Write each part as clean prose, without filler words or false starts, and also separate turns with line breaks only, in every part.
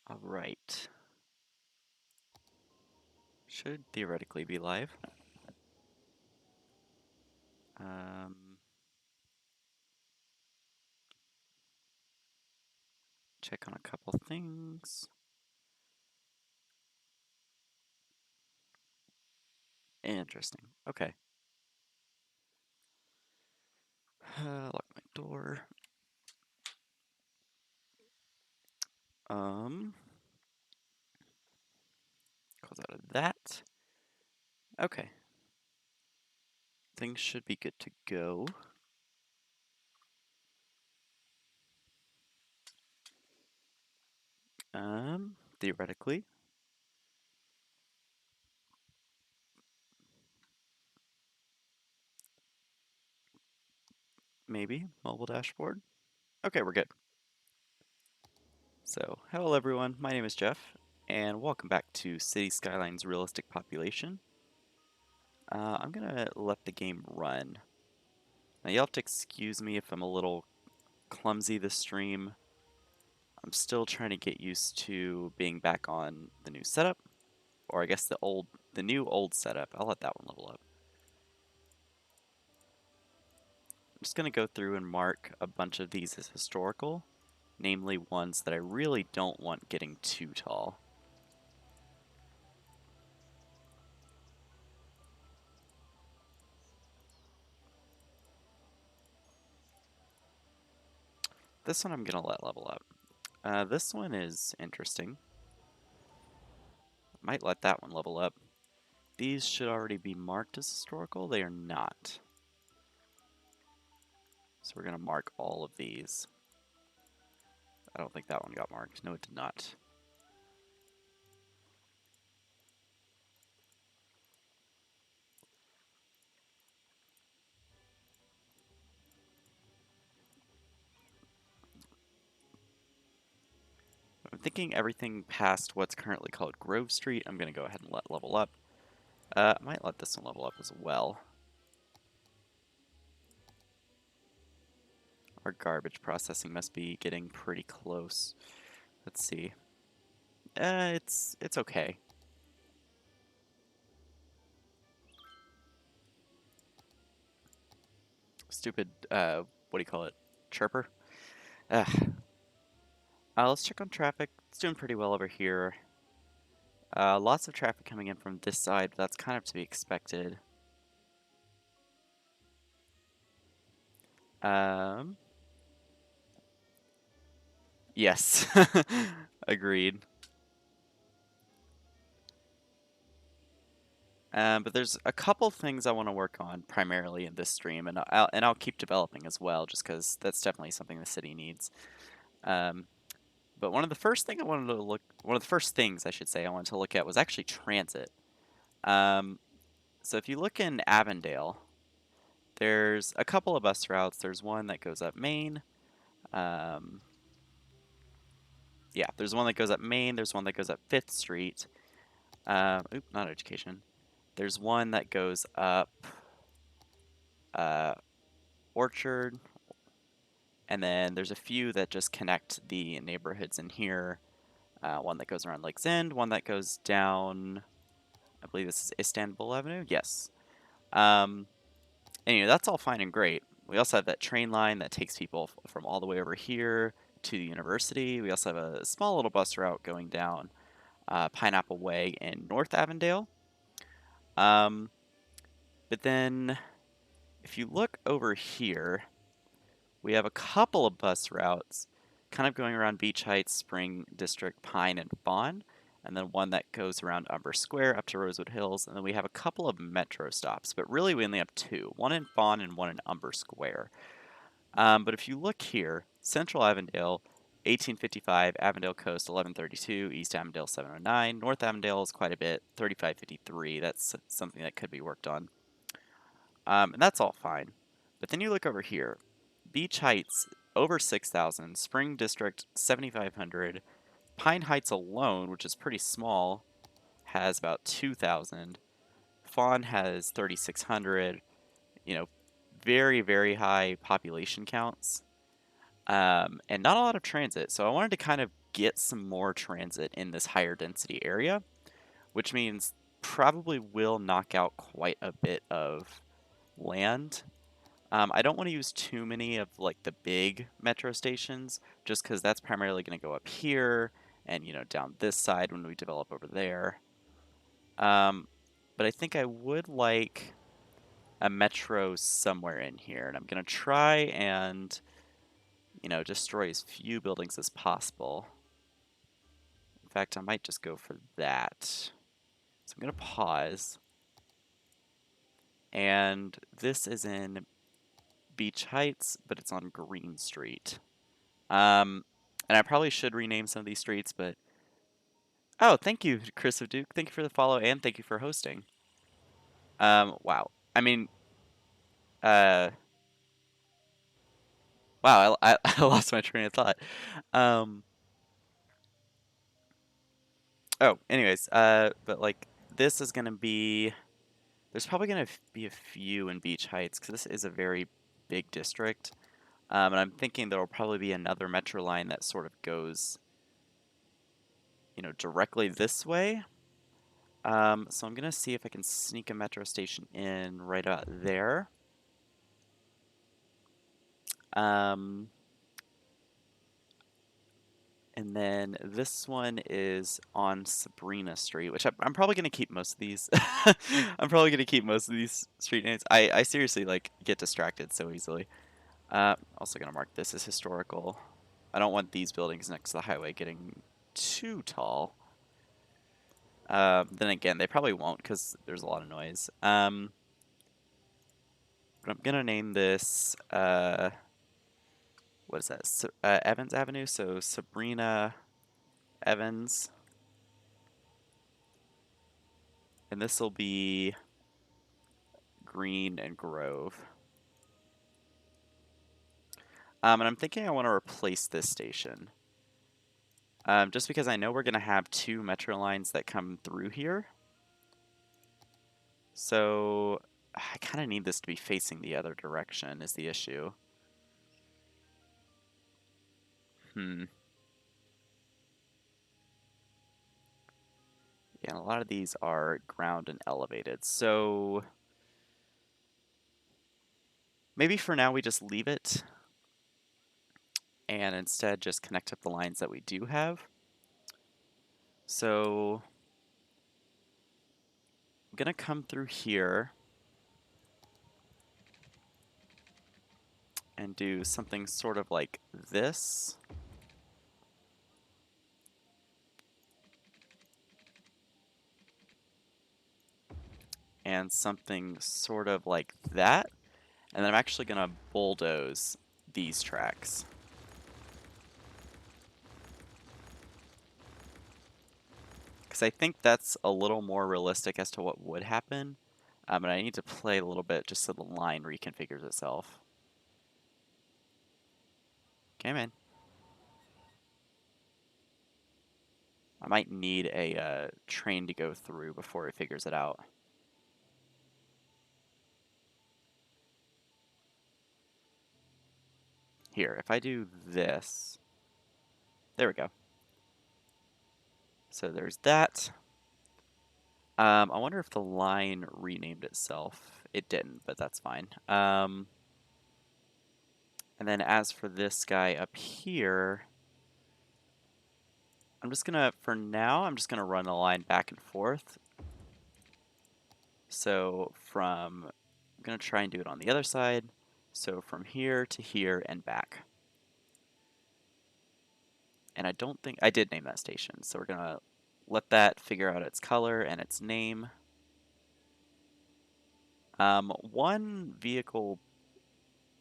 All right. Should theoretically be live. Check on a couple things. Interesting. Okay. Lock my door. Close out of that. Okay. Things should be good to go. Theoretically. Maybe. Mobile dashboard. Okay, we're good. So, hello everyone, my name is Jeff, and welcome back to City Skylines Realistic Population. I'm gonna let the game run. Now you'll have to excuse me if I'm a little clumsy this stream. I'm still trying to get used to being back on the new setup, or I guess the new old setup. I'll let that one level up. I'm just gonna go through and mark a bunch of these as historical, namely ones that I really don't want getting too tall. This one I'm gonna let level up. This one is interesting. Might let that one level up. These should already be marked as historical. They are not. So we're going to mark all of these. I don't think that one got marked. No, it did not. I'm thinking everything past what's currently called Grove Street, I'm going to go ahead and let level up. I might let this one level up as well. Our garbage processing must be getting pretty close. Let's see. It's okay. Stupid, what do you call it? Chirper? Let's check on traffic. It's doing pretty well over here. Lots of traffic coming in from this side, but that's kind of to be expected. Yes, agreed. But there's a couple things I want to work on primarily in this stream, and I'll keep developing as well, just because that's definitely something the city needs. But one of the first things I should say I wanted to look at was actually transit. So if you look in Avondale, there's a couple of bus routes. There's one that goes up Main. Yeah, there's one that goes up Main. There's one that goes up 5th Street. Not Education. There's one that goes up Orchard, and then there's a few that just connect the neighborhoods in here. One that goes around Lake's End, one that goes down, I believe this is Istanbul Avenue? Yes. Anyway, that's all fine and great. We also have that train line that takes people from all the way over here to the university. We also have a small little bus route going down Pineapple Way in North Avondale. But then if you look over here, we have a couple of bus routes kind of going around Beach Heights, Spring District, Pine, and Fawn, and then one that goes around Umber Square up to Rosewood Hills, and then we have a couple of metro stops, but really we only have two, one in Fawn and one in Umber Square. But if you look here, Central Avondale, 1855, Avondale Coast, 1132, East Avondale, 709, North Avondale is quite a bit, 3553. That's something that could be worked on. And that's all fine. But then you look over here, Beach Heights, over 6,000, Spring District, 7,500, Pine Heights alone, which is pretty small, has about 2,000, Fawn has 3,600, you know, very, very high population counts. and not a lot of transit. So I wanted to kind of get some more transit in this higher density area, which means probably will knock out quite a bit of land. I don't want to use too many of like the big metro stations, just because that's primarily going to go up here and down this side when we develop over there. But I think I would like a metro somewhere in here, and I'm going to try and destroy as few buildings as possible. In fact, I might just go for that. So I'm going to pause. And this is in Beach Heights, but it's on Green Street. And I probably should rename some of these streets, but oh, thank you, Chris of Duke. Thank you for the follow and thank you for hosting. Wow. I mean, uh, wow, I lost my train of thought. Um, oh, anyways, but like this is gonna be, there's probably gonna be a few in Beach Heights because this is a very big district. And I'm thinking there will probably be another metro line that sort of goes, directly this way. So I'm gonna see if I can sneak a metro station in right about there. And then this one is on Sabrina Street, which I'm probably gonna keep most of these. I'm probably gonna keep most of these street names. I seriously like get distracted so easily. Also gonna mark this as historical. I don't want these buildings next to the highway getting too tall. Then again, they probably won't because there's a lot of noise. But I'm gonna name this what is that? Evans Avenue. So Sabrina Evans, and this will be Green and Grove. And I'm thinking I want to replace this station. Just because I know we're gonna have two metro lines that come through here. So I kind of need this to be facing the other direction is the issue. Yeah, and a lot of these are ground and elevated. So maybe for now we just leave it and instead just connect up the lines that we do have. So I'm gonna come through here and do something sort of like this. And something sort of like that. And then I'm actually gonna bulldoze these tracks. Because I think that's a little more realistic as to what would happen. And I need to play a little bit just so the line reconfigures itself. Okay, man. I might need a train to go through before it figures it out. Here, if I do this, there we go. So there's that. I wonder if the line renamed itself. It didn't, but that's fine. And then as for this guy up here, for now, I'm just gonna run the line back and forth. So I'm gonna try and do it on the other side. So from here to here and back. And I don't think, I did name that station. So we're gonna let that figure out its color and its name. One vehicle,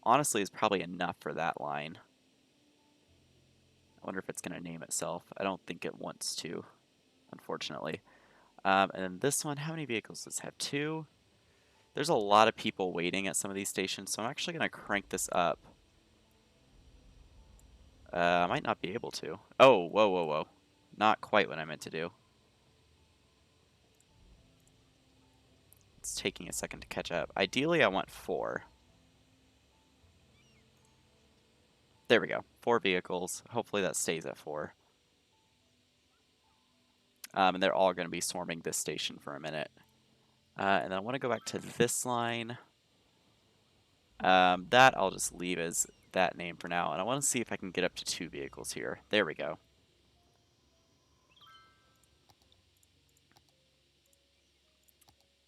honestly, is probably enough for that line. I wonder if it's going to name itself. I don't think it wants to, unfortunately. And then this one, how many vehicles does it have? Two. There's a lot of people waiting at some of these stations, so I'm actually going to crank this up. I might not be able to. Oh, whoa, whoa, whoa. Not quite what I meant to do. It's taking a second to catch up. Ideally, I want 4. There we go. 4 vehicles. Hopefully that stays at 4. And they're all going to be swarming this station for a minute. And then I want to go back to this line. That I'll just leave as that name for now. And I want to see if I can get up to 2 vehicles here. There we go.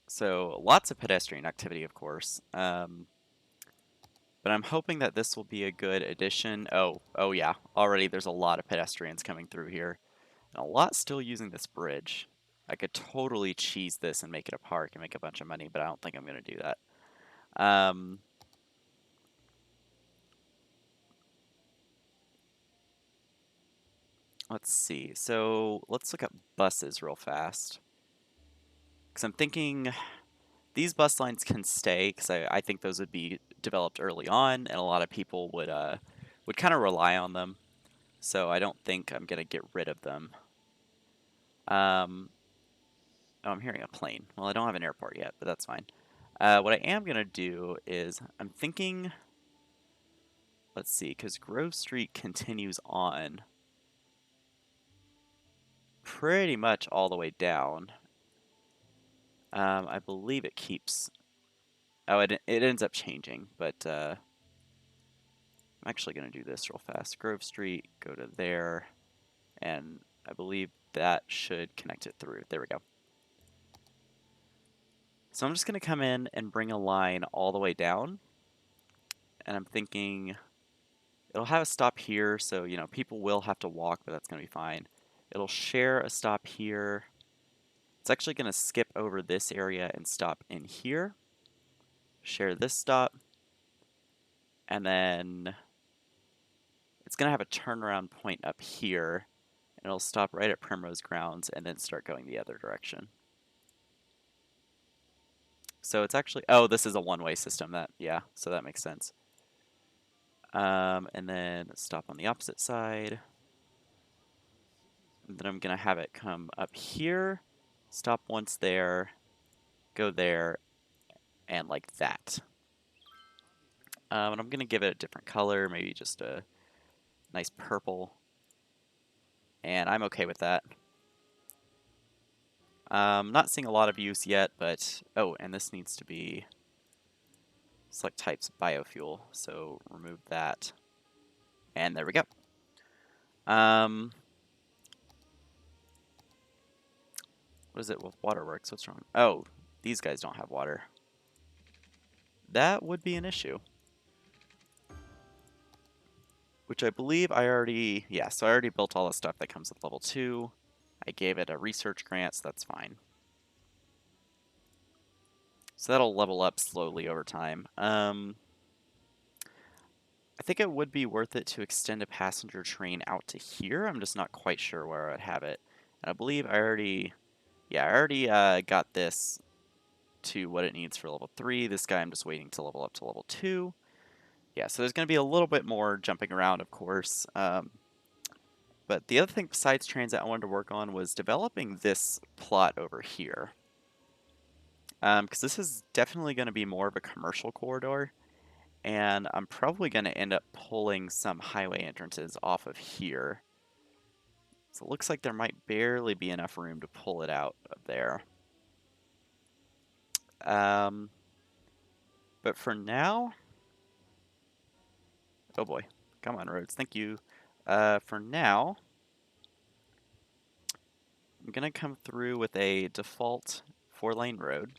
So lots of pedestrian activity, of course. But I'm hoping that this will be a good addition. Oh yeah, already there's a lot of pedestrians coming through here. And a lot still using this bridge. I could totally cheese this and make it a park and make a bunch of money, but I don't think I'm going to do that. Let's see. So let's look at buses real fast. Because I'm thinking these bus lines can stay, because I think those would be developed early on, and a lot of people would kind of rely on them. So I don't think I'm going to get rid of them. Oh, I'm hearing a plane. Well, I don't have an airport yet, but that's fine. What I am going to do is I'm thinking, let's see, because Grove Street continues on pretty much all the way down. I believe it keeps... Oh, it ends up changing, but I'm actually going to do this real fast. Grove Street, go to there, and I believe that should connect it through. There we go. So I'm just going to come in and bring a line all the way down, and I'm thinking it'll have a stop here, so, you know, people will have to walk, but that's going to be fine. It'll share a stop here. It's actually going to skip over this area and stop in here. Share this stop. And then it's going to have a turnaround point up here. And it'll stop right at Primrose Grounds and then start going the other direction. So it's actually... Oh, this is a one-way system. Yeah, so that makes sense. And then stop on the opposite side. And then I'm going to have it come up here, stop once there, go there, and like that. And I'm going to give it a different color, maybe just a nice purple. And I'm okay with that. Not seeing a lot of use yet, but... Oh, and this needs to be... Select types biofuel, so remove that. And there we go. What is it with waterworks? What's wrong? Oh, these guys don't have water. That would be an issue. Which I believe I already... Yeah, so I already built all the stuff that comes with level 2. I gave it a research grant, so that's fine. So that'll level up slowly over time. I think it would be worth it to extend a passenger train out to here. I'm just not quite sure where I'd have it. And I believe I already... Yeah, I already got this to what it needs for level 3. This guy I'm just waiting to level up to level 2. Yeah, so there's going to be a little bit more jumping around, of course. But the other thing besides transit I wanted to work on was developing this plot over here. Because this is definitely going to be more of a commercial corridor. And I'm probably going to end up pulling some highway entrances off of here. So it looks like there might barely be enough room to pull it out of there. But for now... Oh boy. Come on, roads. Thank you. For now, I'm going to come through with a default 4-lane road.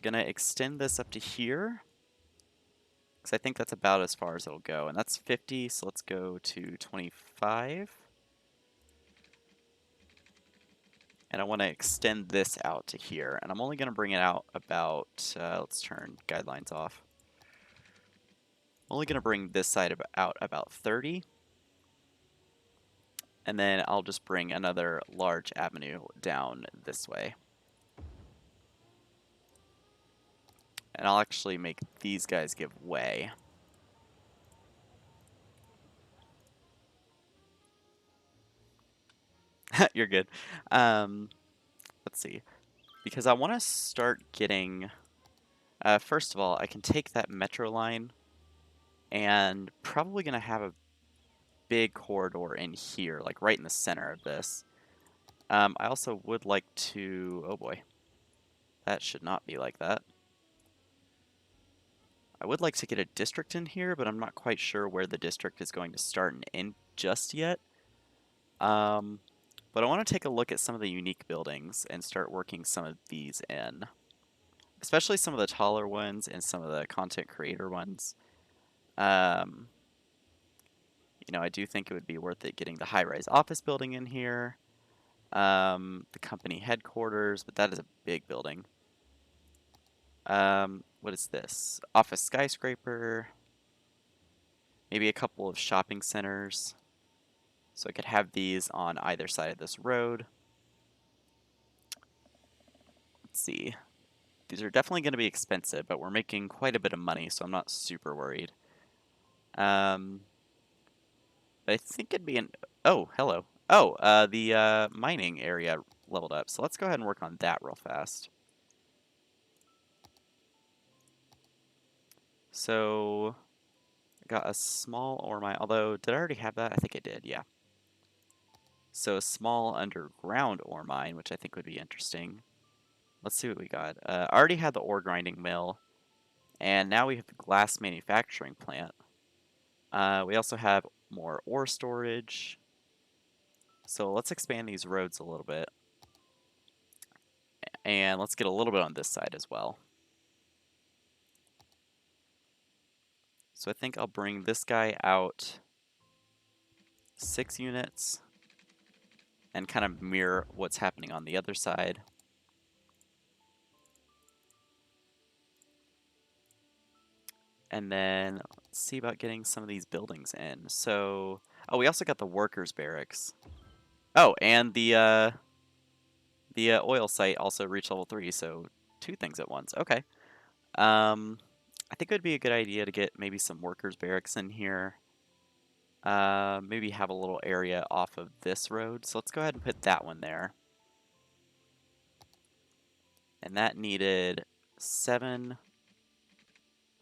Going to extend this up to here, because I think that's about as far as it'll go. And that's 50, so let's go to 25. And I want to extend this out to here. And I'm only going to bring it out about, let's turn guidelines off. I'm only going to bring this side out about 30. And then I'll just bring another large avenue down this way. And I'll actually make these guys give way. You're good. Let's see. Because I want to start getting... first of all, I can take that metro line and probably going to have a big corridor in here, like right in the center of this. I also would like to, oh boy, that should not be like that. I would like to get a district in here, but I'm not quite sure where the district is going to start and end just yet. But I want to take a look at some of the unique buildings and start working some of these in, especially some of the taller ones and some of the content creator ones. Um, I do think it would be worth it getting the high-rise office building in here, the company headquarters, but that is a big building. What is this? Office skyscraper, maybe a couple of shopping centers. So I could have these on either side of this road. Let's see. These are definitely going to be expensive, but we're making quite a bit of money, so I'm not super worried. But I think it'd be an... Oh, hello. Oh, the mining area leveled up. So let's go ahead and work on that real fast. So, I got a small ore mine. Although, did I already have that? I think I did, yeah. So, a small underground ore mine, which I think would be interesting. Let's see what we got. I already had the ore grinding mill. And now we have the glass manufacturing plant. We also have more ore storage. So let's expand these roads a little bit. And let's get a little bit on this side as well. So I think I'll bring this guy out 6 units and kind of mirror what's happening on the other side. And then let's see about getting some of these buildings in. So, oh, we also got the workers' barracks. Oh, and the oil site also reached level 3, so 2 things at once. Okay. I think it would be a good idea to get maybe some workers' barracks in here. Maybe have a little area off of this road. So let's go ahead and put that one there. And that needed 7.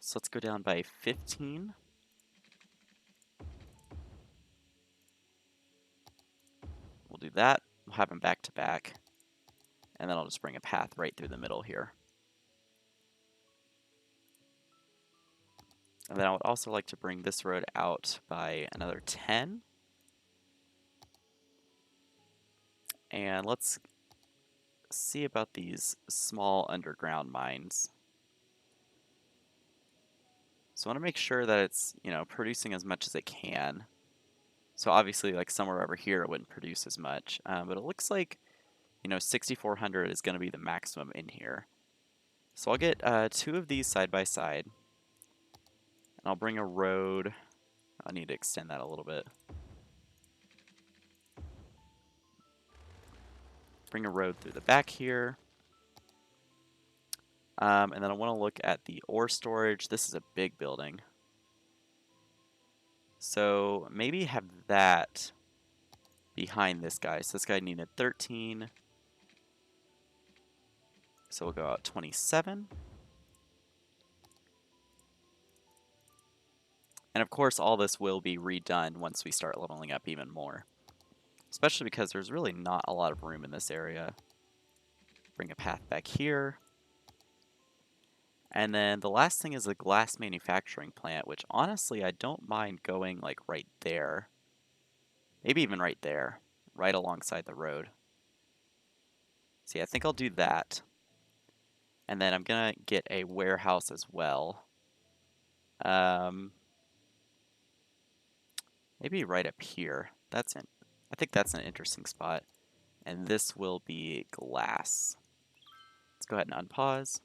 So let's go down by 15. We'll do that. We'll have them back to back. And then I'll just bring a path right through the middle here. And then I would also like to bring this road out by another 10. And let's see about these small underground mines. So I want to make sure that it's, producing as much as it can. So obviously, like somewhere over here, it wouldn't produce as much. But it looks like, 6,400 is going to be the maximum in here. So I'll get 2 of these side by side. And I'll bring a road. I need to extend that a little bit. Bring a road through the back here. And then I want to look at the ore storage. This is a big building. So maybe have that behind this guy. So this guy needed 13. So we'll go out 27. And of course, all this will be redone once we start leveling up even more. Especially because there's really not a lot of room in this area. Bring a path back here. And then the last thing is the glass manufacturing plant, which honestly I don't mind going like right there. Maybe even right there, right alongside the road. See, I think I'll do that. And then I'm gonna get a warehouse as well. Maybe right up here. I think that's an interesting spot. And this will be glass. Let's go ahead and unpause.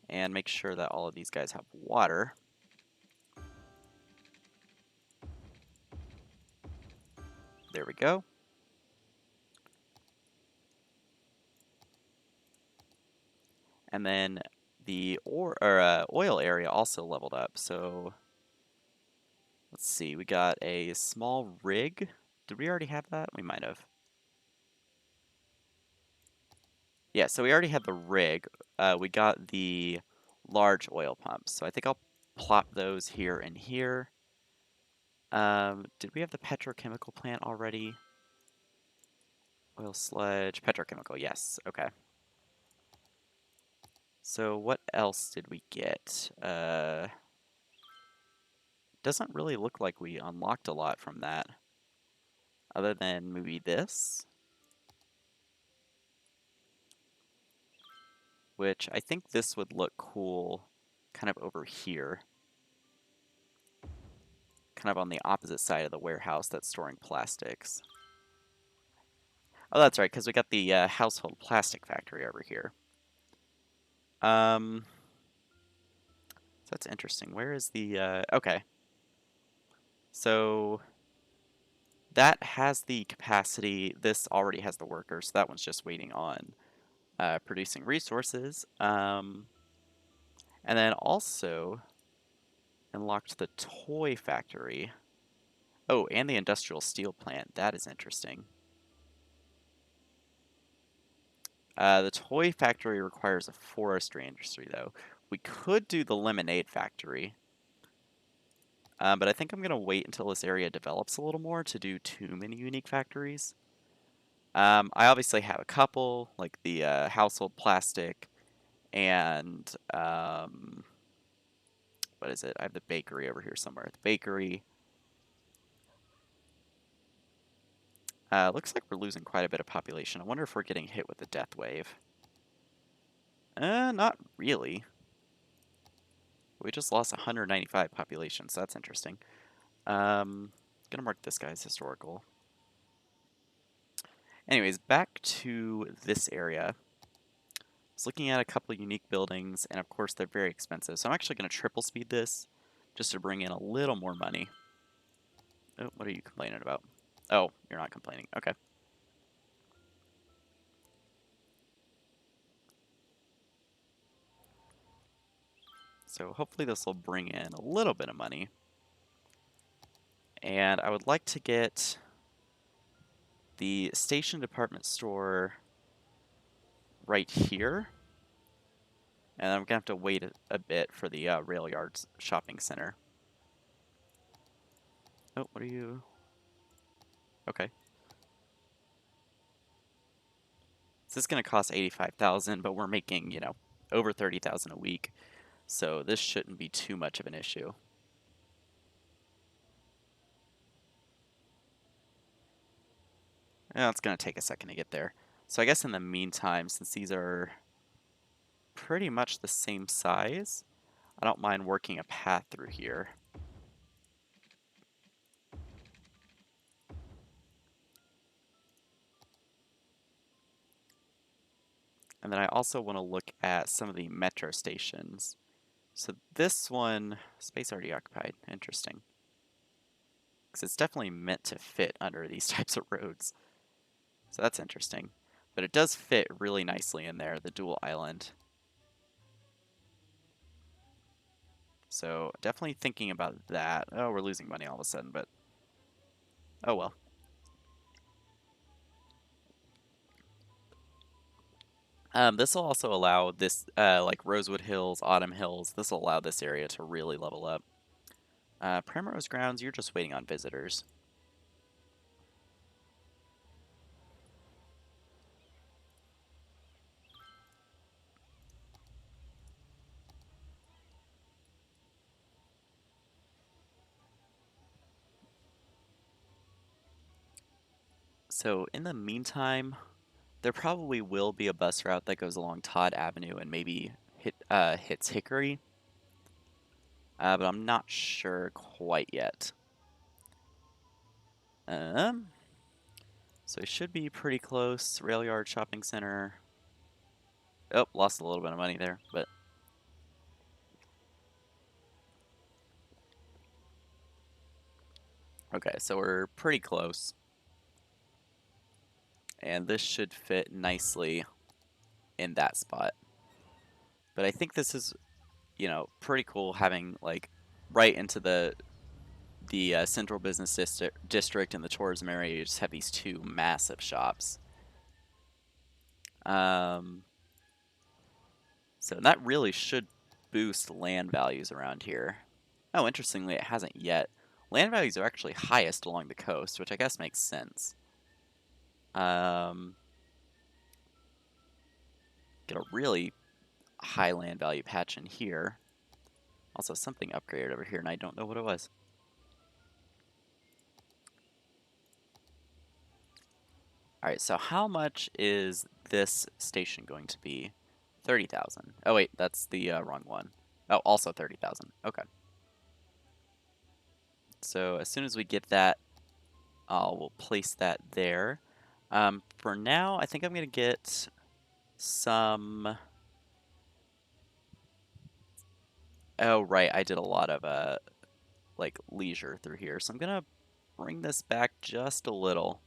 And make sure that all of these guys have water. There we go. And then the oil area also leveled up. So let's see, we got a small rig. Did we already have that? We might have. Yeah, so we already had the rig. We got the large oil pumps. So I think I'll plop those here and here. Did we have the petrochemical plant already? Oil sludge, petrochemical, yes, okay. So what else did we get? Doesn't really look like we unlocked a lot from that. Other than maybe this. Which I think this would look cool kind of over here. Kind of on the opposite side of the warehouse that's storing plastics. Oh, that's right, because we got the household plastic factory over here. So that's interesting. Where is the, okay. So that has the capacity. This already has the workers, so that one's just waiting on producing resources. And then also unlocked the toy factory. Oh, and the industrial steel plant. That is interesting. The toy factory requires a forestry industry, though. We could do the lemonade factory. But I think I'm going to wait until this area develops a little more to do too many unique factories. I obviously have a couple, like the household plastic and what is it? I have the bakery over here somewhere. The bakery. Looks like we're losing quite a bit of population. I wonder if we're getting hit with a death wave. Not really. We just lost 195 population, so that's interesting. Gonna mark this guy as historical. Anyways, back to this area. I was looking at a couple of unique buildings, and of course they're very expensive. So I'm actually gonna triple speed this just to bring in a little more money. Oh, what are you complaining about? Oh, you're not complaining. Okay. So hopefully this will bring in a little bit of money. And I would like to get the station department store right here. And I'm going to have to wait a bit for the rail yards shopping center. Oh, what are you? Okay. This is going to cost 85,000, but we're making, you know, over 30,000 a week. So this shouldn't be too much of an issue. Yeah, it's going to take a second to get there. So I guess in the meantime, since these are pretty much the same size, I don't mind working a path through here. And then I also want to look at some of the metro stations. So this one, space already occupied, interesting. Because it's definitely meant to fit under these types of roads. So that's interesting. But it does fit really nicely in there, the dual island. So definitely thinking about that. Oh, we're losing money all of a sudden, but oh well. This will also allow this, like Rosewood Hills, Autumn Hills, this will allow this area to really level up. Primrose Grounds, you're just waiting on visitors. So in the meantime, there probably will be a bus route that goes along Todd Avenue and maybe hits Hickory. But I'm not sure quite yet. So it should be pretty close. Rail Yard Shopping Center. Oh, lost a little bit of money there, but okay, so we're pretty close. And this should fit nicely in that spot. But I think this is, you know, pretty cool having like right into the central business district and the tourism area. You just have these two massive shops. So that really should boost land values around here. Oh, interestingly, it hasn't yet. Land values are actually highest along the coast, which I guess makes sense. Get a really high land value patch in here. Also, something upgraded over here, and I don't know what it was. Alright, so how much is this station going to be? 30,000. Oh wait, that's the wrong one. Oh, also 30,000. Okay. So as soon as we get that, we'll place that there. For now, I think I'm going to get some... Oh, right, I did a lot of, like, leisure through here. So I'm going to bring this back just a little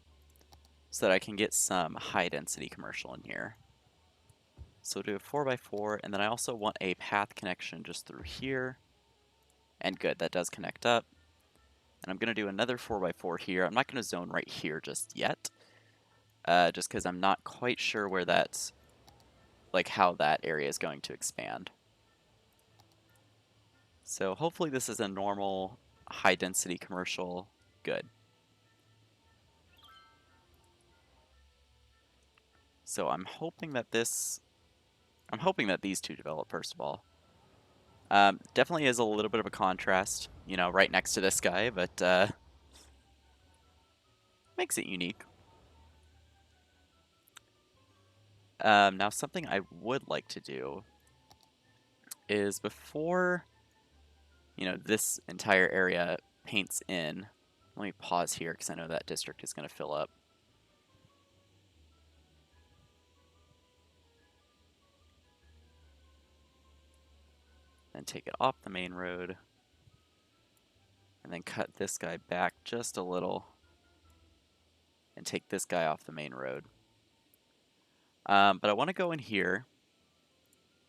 so that I can get some high-density commercial in here. So we'll do a 4x4, and then I also want a path connection just through here. And good, that does connect up. And I'm going to do another 4x4 here. I'm not going to zone right here just yet, just because I'm not quite sure where that's, like, how that area is going to expand. So hopefully this is a normal high-density commercial. Good. So I'm hoping that these two develop, first of all. Definitely is a little bit of a contrast, you know, right next to this guy, but makes it unique. Now, something I would like to do is before, you know, this entire area paints in, let me pause here because I know that district is going to fill up. Then take it off the main road. And then cut this guy back just a little. And take this guy off the main road. But I want to go in here.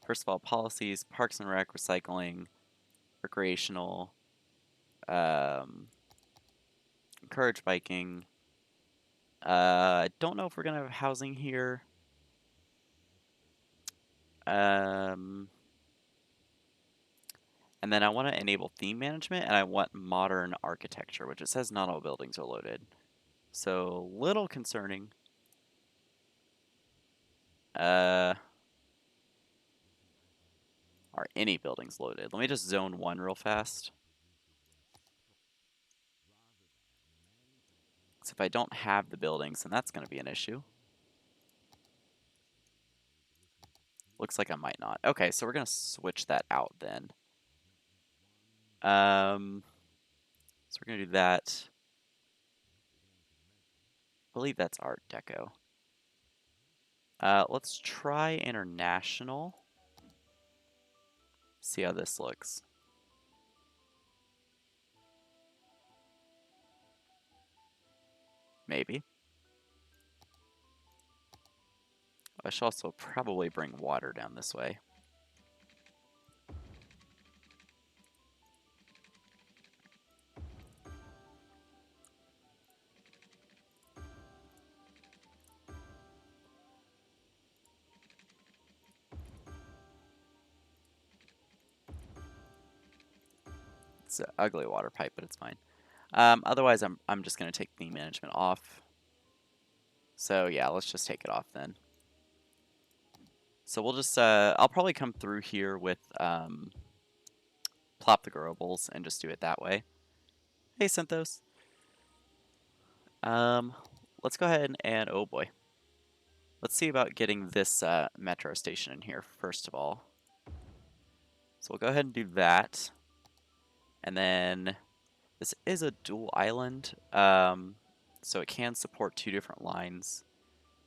First of all, policies, parks and rec, recycling, recreational, encourage biking. I don't know if we're going to have housing here. And then I want to enable theme management, and I want modern architecture, which it says not all buildings are loaded. So, little concerning. Are any buildings loaded? Let me just zone one real fast. So if I don't have the buildings, then that's going to be an issue. Looks like I might not. Okay, so we're going to switch that out then. So we're going to do that. I believe that's Art Deco. Let's try International. See how this looks. Maybe. I should also probably bring water down this way. It's an ugly water pipe, but it's fine. Otherwise, I'm just going to take theme management off. So yeah, let's just take it off then. So we'll just, I'll probably come through here with plop the growables and just do it that way. Hey, Synthos. Let's go ahead and, oh boy. Let's see about getting this metro station in here first of all. So we'll go ahead and do that. And then this is a dual island, so it can support two different lines.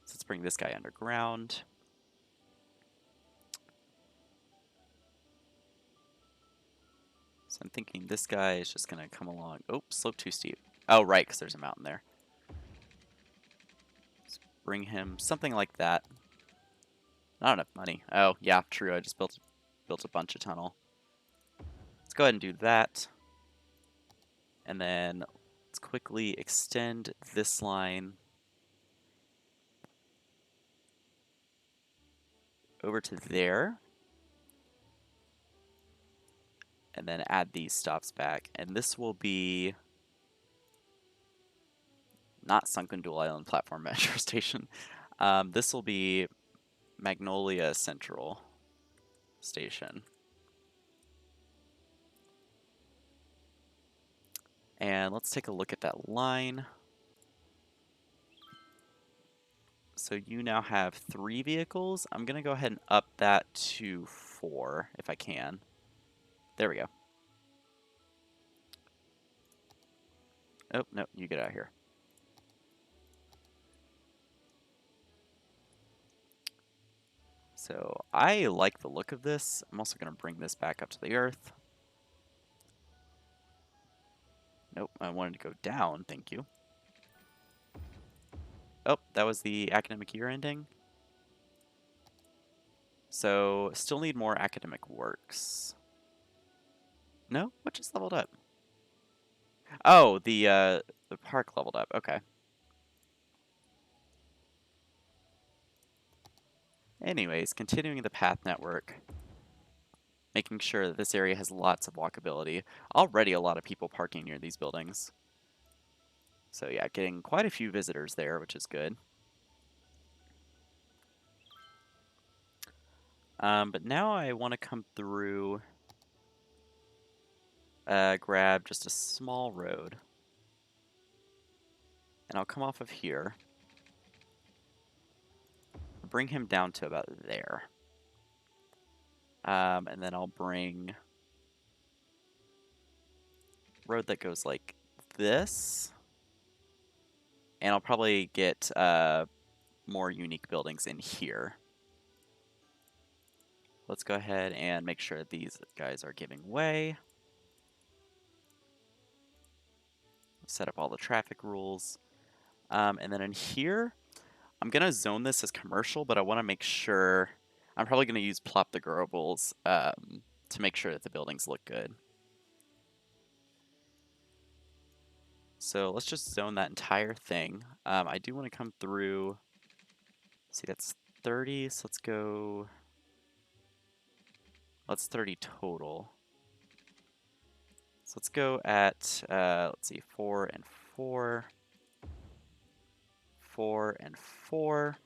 So let's bring this guy underground. So I'm thinking this guy is just going to come along. Oh, slope too steep. Oh, right, because there's a mountain there. Let's bring him something like that. Not enough money. Oh, yeah, true. I just built a bunch of tunnel. Let's go ahead and do that. And then let's quickly extend this line over to there. and then add these stops back. And this will be not Sunken Dual Island Platform Metro Station. This will be Magnolia Central Station. And let's take a look at that line. So you now have 3 vehicles. I'm going to go ahead and up that to 4 if I can. There we go. Oh, no, you get out of here. So I like the look of this. I'm also going to bring this back up to the earth. Nope, I wanted to go down, thank you. Oh, that was the academic year ending. So still need more academic works. No? What just leveled up? Oh, the park leveled up. Okay. Anyways, continuing the path network. Making sure that this area has lots of walkability. Already a lot of people parking near these buildings. So yeah, getting quite a few visitors there, which is good. But now I want to come through, grab just a small road. And I'll come off of here. Bring him down to about there. And then I'll bring road that goes like this. And I'll probably get more unique buildings in here. Let's go ahead and make sure these guys are giving way. Set up all the traffic rules. And then in here, I'm going to zone this as commercial, but I want to make sure... I'm probably going to use plop the growables to make sure that the buildings look good. So let's just zone that entire thing. I do want to come through... See, that's 30, so let's go... That's 30 total. So let's go at, let's see, 4 and 4. 4 and 4.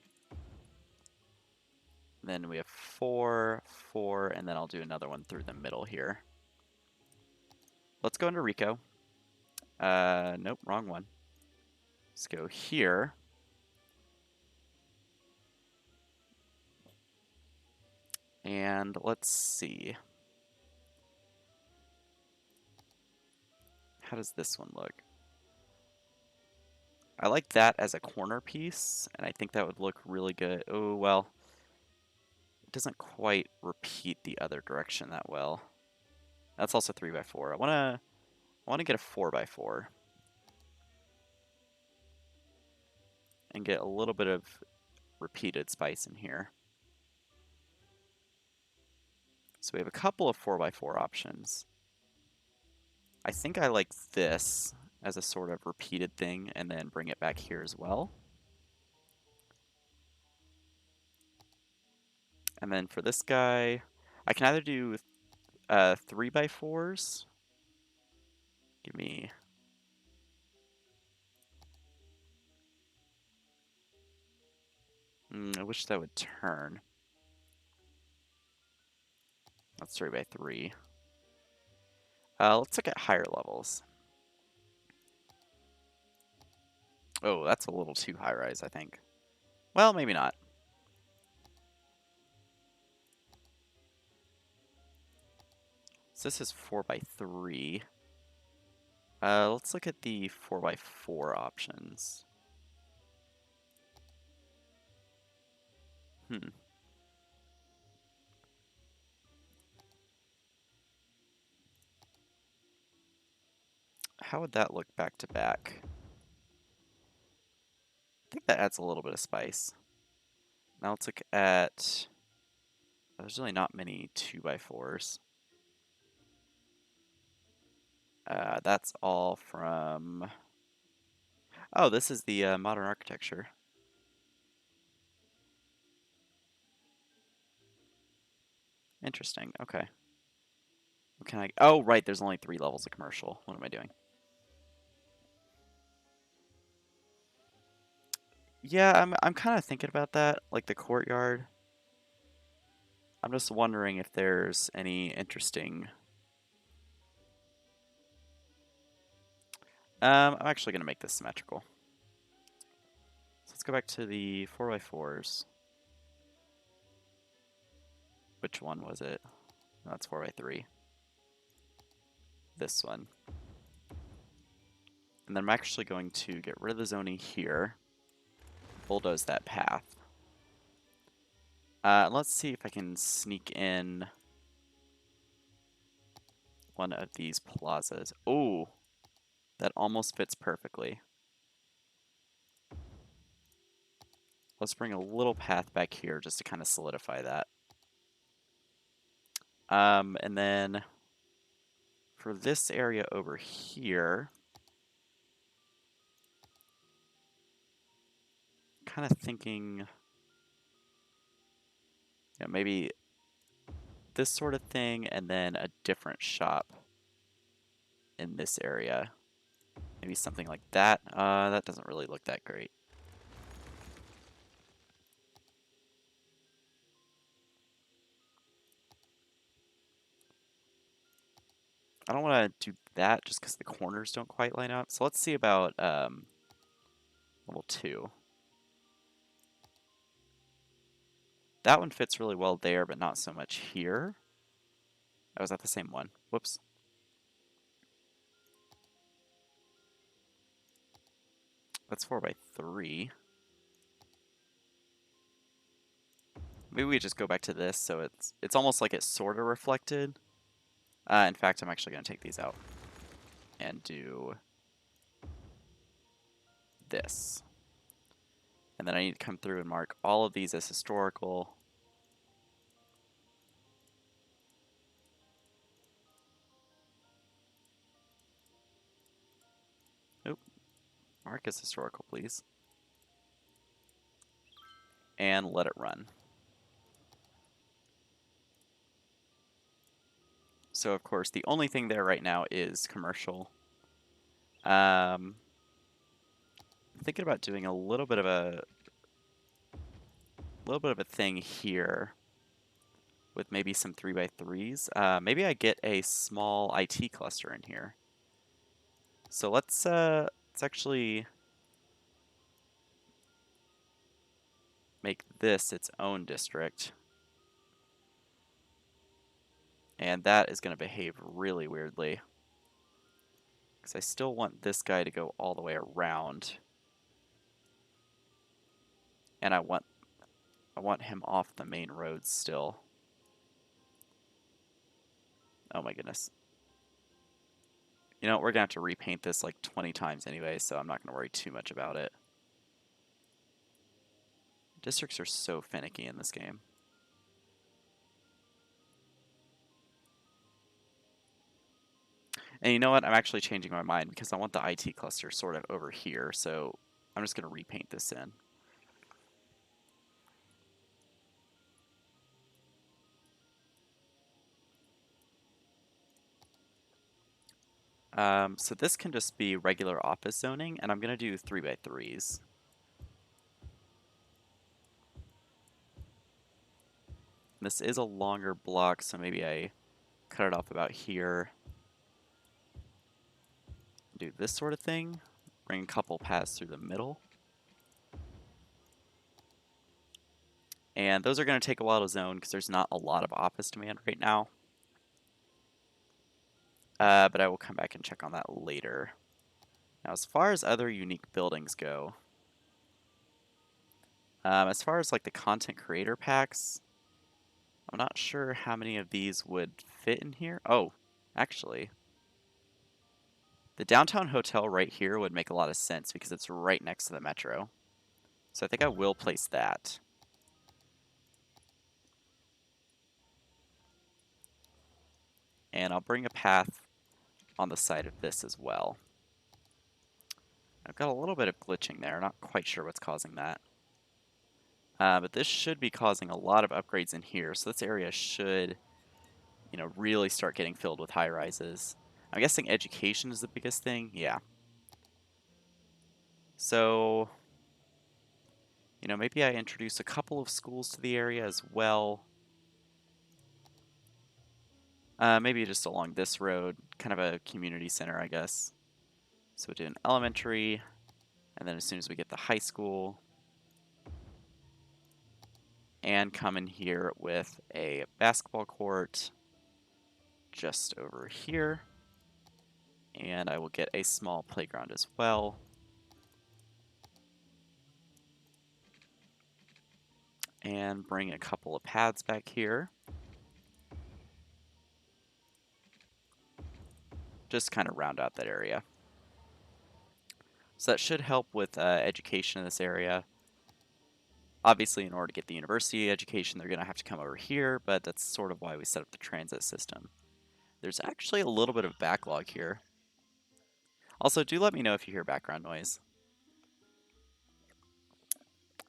Then we have 4, 4, and then I'll do another one through the middle here. Let's go into Rico. Nope, wrong one. Let's go here. And let's see. How does this one look? I like that as a corner piece, and I think that would look really good. Oh, well. It doesn't quite repeat the other direction that well. That's also 3x4. I wanna get a 4x4. And get a little bit of repeated spice in here. So we have a couple of 4x4 options. I think I like this as a sort of repeated thing and then bring it back here as well. And then for this guy, I can either do 3x4s. Give me... I wish that would turn. That's 3x3. Let's look at higher levels. Oh, that's a little too high-rise, I think. Well, maybe not. So this is 4x3. Let's look at the 4x4 options. How would that look back to back? I think that adds a little bit of spice. Now let's look at... There's really not many 2x4s. That's all from... Oh, this is the modern architecture. Interesting, okay. What can I... Oh, right, there's only 3 levels of commercial. What am I doing? Yeah, I'm kind of thinking about that, like the courtyard. I'm just wondering if there's any interesting... I'm actually going to make this symmetrical. So let's go back to the 4x4s. Which one was it? No, that's 4x3. This one. And then I'm actually going to get rid of the zoning here. Bulldoze that path. Let's see if I can sneak in one of these plazas. Oh, that almost fits perfectly. Let's bring a little path back here just to kind of solidify that. And then for this area over here, kind of thinking, maybe this sort of thing and then a different shop in this area. Maybe something like that. That doesn't really look that great. I don't want to do that just because the corners don't quite line up. So let's see about level 2. That one fits really well there, but not so much here. Oh, was that the same one? Whoops. That's 4x3. Maybe we just go back to this so it's almost like it's sort of reflected. In fact, I'm actually going to take these out and do this. And then I need to come through and mark all of these as historical. Nope. Mark as historical, please. And let it run. So, of course, the only thing there right now is commercial. I'm thinking about doing a little bit of a thing here with maybe some 3x3s. Maybe I get a small IT cluster in here. So let's actually make this its own district. And that is going to behave really weirdly. Because I still want this guy to go all the way around. And I want him off the main road still. Oh my goodness. You know, we're going to have to repaint this like 20 times anyway, so I'm not going to worry too much about it. Districts are so finicky in this game. And you know what? I'm actually changing my mind because I want the IT cluster sort of over here, so I'm just going to repaint this in. So this can just be regular office zoning, and I'm going to do 3x3s. This is a longer block, so maybe I cut it off about here. Do this sort of thing. Bring a couple paths through the middle. And those are going to take a while to zone because there's not a lot of office demand right now. But I will come back and check on that later. Now, as far as other unique buildings go, as far as like the content creator packs, I'm not sure how many of these would fit in here. Oh, actually, the downtown hotel right here would make a lot of sense because it's right next to the metro. So I think I will place that. And I'll bring a path on the side of this as well. I've got a little bit of glitching there, not quite sure what's causing that. But this should be causing a lot of upgrades in here, so this area should really start getting filled with high rises. I'm guessing education is the biggest thing. Yeah. So, maybe I introduce a couple of schools to the area as well. Maybe just along this road, kind of a community center, I guess. So we do an elementary, and then as soon as we get the high school, and come in here with a basketball court just over here. And I will get a small playground as well. And bring a couple of pads back here. Just kind of round out that area. So that should help with education in this area. Obviously, in order to get the university education, they're going to have to come over here, but that's sort of why we set up the transit system. There's actually a little bit of backlog here. Also, do let me know if you hear background noise.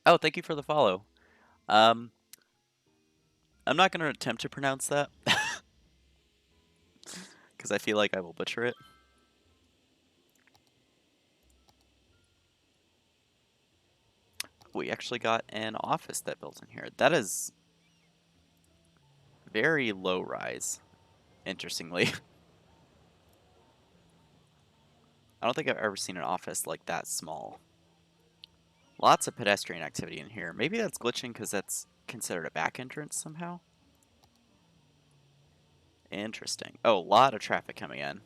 Oh, thank you for the follow. I'm not going to attempt to pronounce that, because I feel like I will butcher it. We actually got an office that built in here. That is very low rise, interestingly. I don't think I've ever seen an office like that small. Lots of pedestrian activity in here. Maybe that's glitching because that's considered a back entrance somehow. Interesting. Oh, a lot of traffic coming in.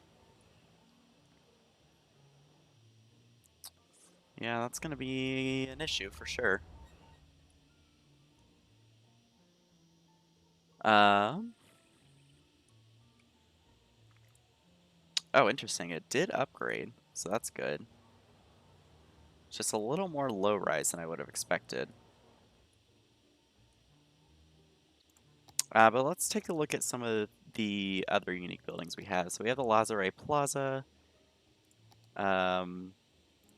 Yeah, that's going to be an issue for sure. Um, oh, interesting. It did upgrade, so that's good. Just a little more low rise than I would have expected. But let's take a look at some of the other unique buildings we have. So we have the Lazare Plaza,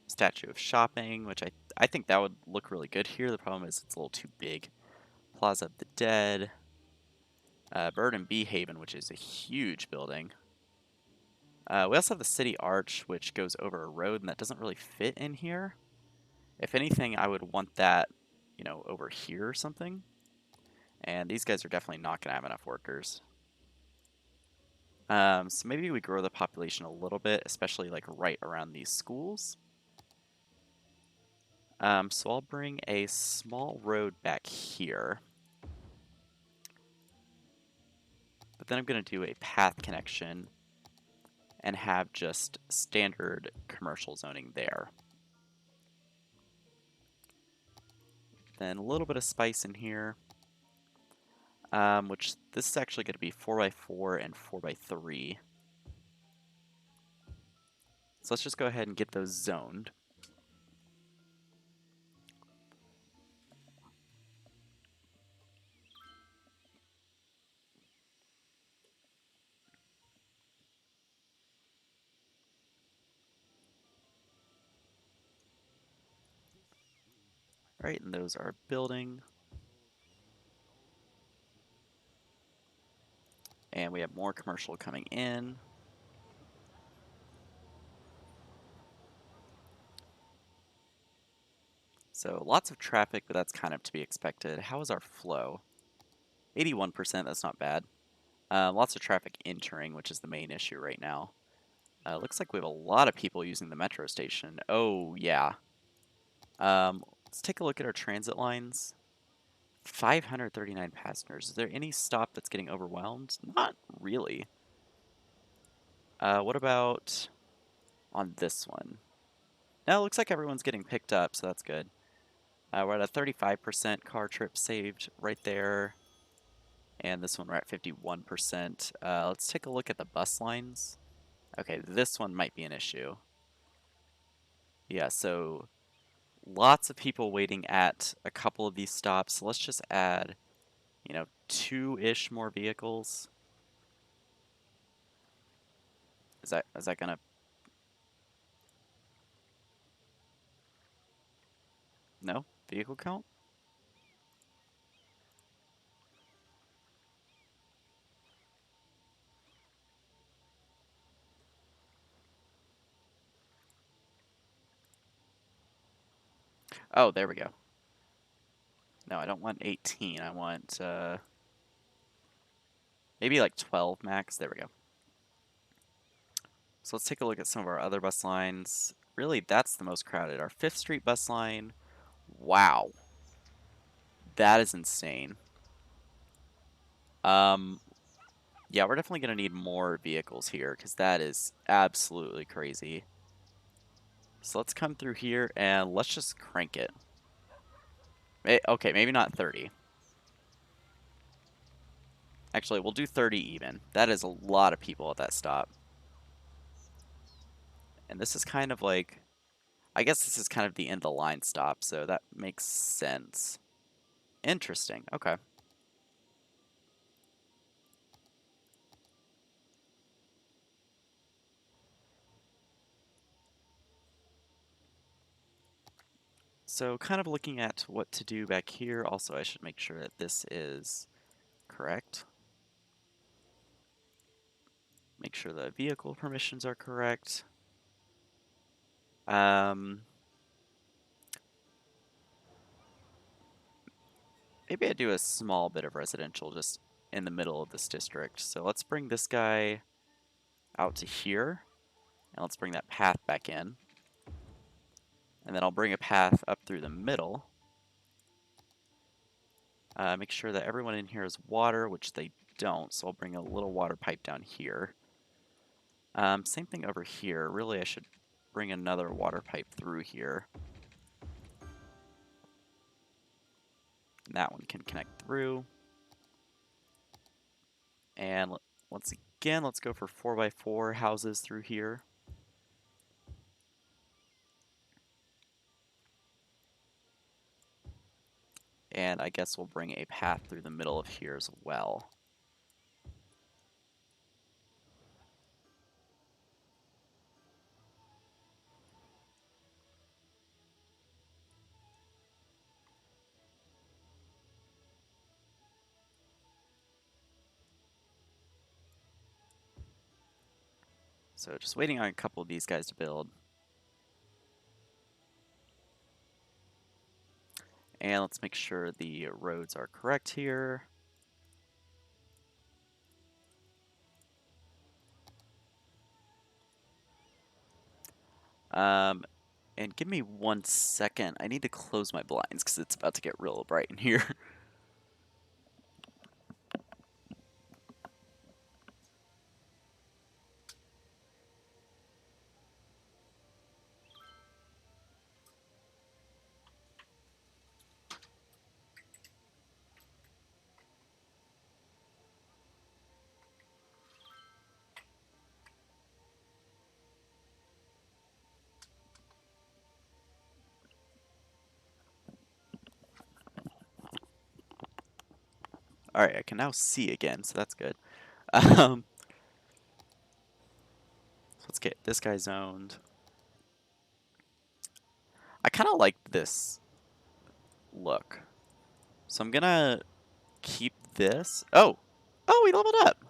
Statue of Shopping, which I think that would look really good here. The problem is it's a little too big. Plaza of the Dead, Bird and Bee Haven, which is a huge building. We also have the City Arch, which goes over a road, and that doesn't really fit in here. If anything, I would want that, over here or something. And these guys are definitely not going to have enough workers. So maybe we grow the population a little bit, especially like right around these schools. So I'll bring a small road back here. But then I'm going to do a path connection and have just standard commercial zoning there. Then a little bit of spice in here, which this is actually going to be 4x4 and 4x3. So let's just go ahead and get those zoned. Right, and those are building. And we have more commercial coming in. So lots of traffic, but that's kind of to be expected. How is our flow? 81%, that's not bad. Lots of traffic entering, which is the main issue right now. Looks like we have a lot of people using the metro station. Oh, yeah. Let's take a look at our transit lines. 539 passengers. Is there any stop that's getting overwhelmed? Not really. What about on this one? No, it looks like everyone's getting picked up, so that's good. We're at a 35% car trip saved right there. And this one we're at 51%. Let's take a look at the bus lines. Okay, this one might be an issue. Yeah, so lots of people waiting at a couple of these stops. So let's just add, two-ish more vehicles. Is that gonna... No? Vehicle count? Oh, there we go. No, I don't want 18. I want maybe like 12 max. There we go. So let's take a look at some of our other bus lines. Really, that's the most crowded. Our 5th Street bus line. Wow. That is insane. Um, yeah, we're definitely going to need more vehicles here because that is absolutely crazy. So let's come through here and let's just crank it. Okay, maybe not 30. Actually, we'll do 30 even. That is a lot of people at that stop. And this is kind of like, I guess this is kind of the end of the line stop, so that makes sense. Interesting. Okay. So kind of looking at what to do back here. Also, I should make sure that this is correct. Make sure the vehicle permissions are correct. Maybe I do a small bit of residential just in the middle of this district. So let's bring this guy out to here, and let's bring that path back in. And then I'll bring a path up through the middle. Make sure that everyone in here has water, which they don't, so I'll bring a little water pipe down here. Same thing over here. Really, I should bring another water pipe through here. And that one can connect through. And once again, let's go for 4x4 houses through here. And I guess we'll bring a path through the middle of here as well. So just waiting on a couple of these guys to build. And let's make sure the roads are correct here. And give me 1 second. I need to close my blinds because it's about to get real bright in here. Alright, I can now see again, so that's good. So let's get this guy zoned. I kind of like this look. So I'm gonna keep this. Oh! Oh, we leveled up!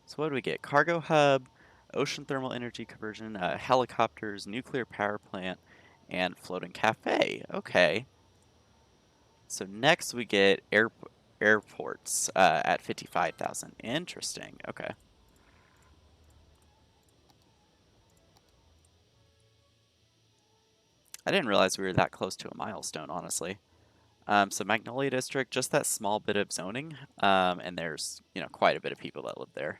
So what do we get? Cargo hub, ocean thermal energy conversion, helicopters, nuclear power plant, and floating cafe. Okay. So next we get airports at 55,000. Interesting. Okay. I didn't realize we were that close to a milestone, honestly. So Magnolia District, just that small bit of zoning, and there's quite a bit of people that live there.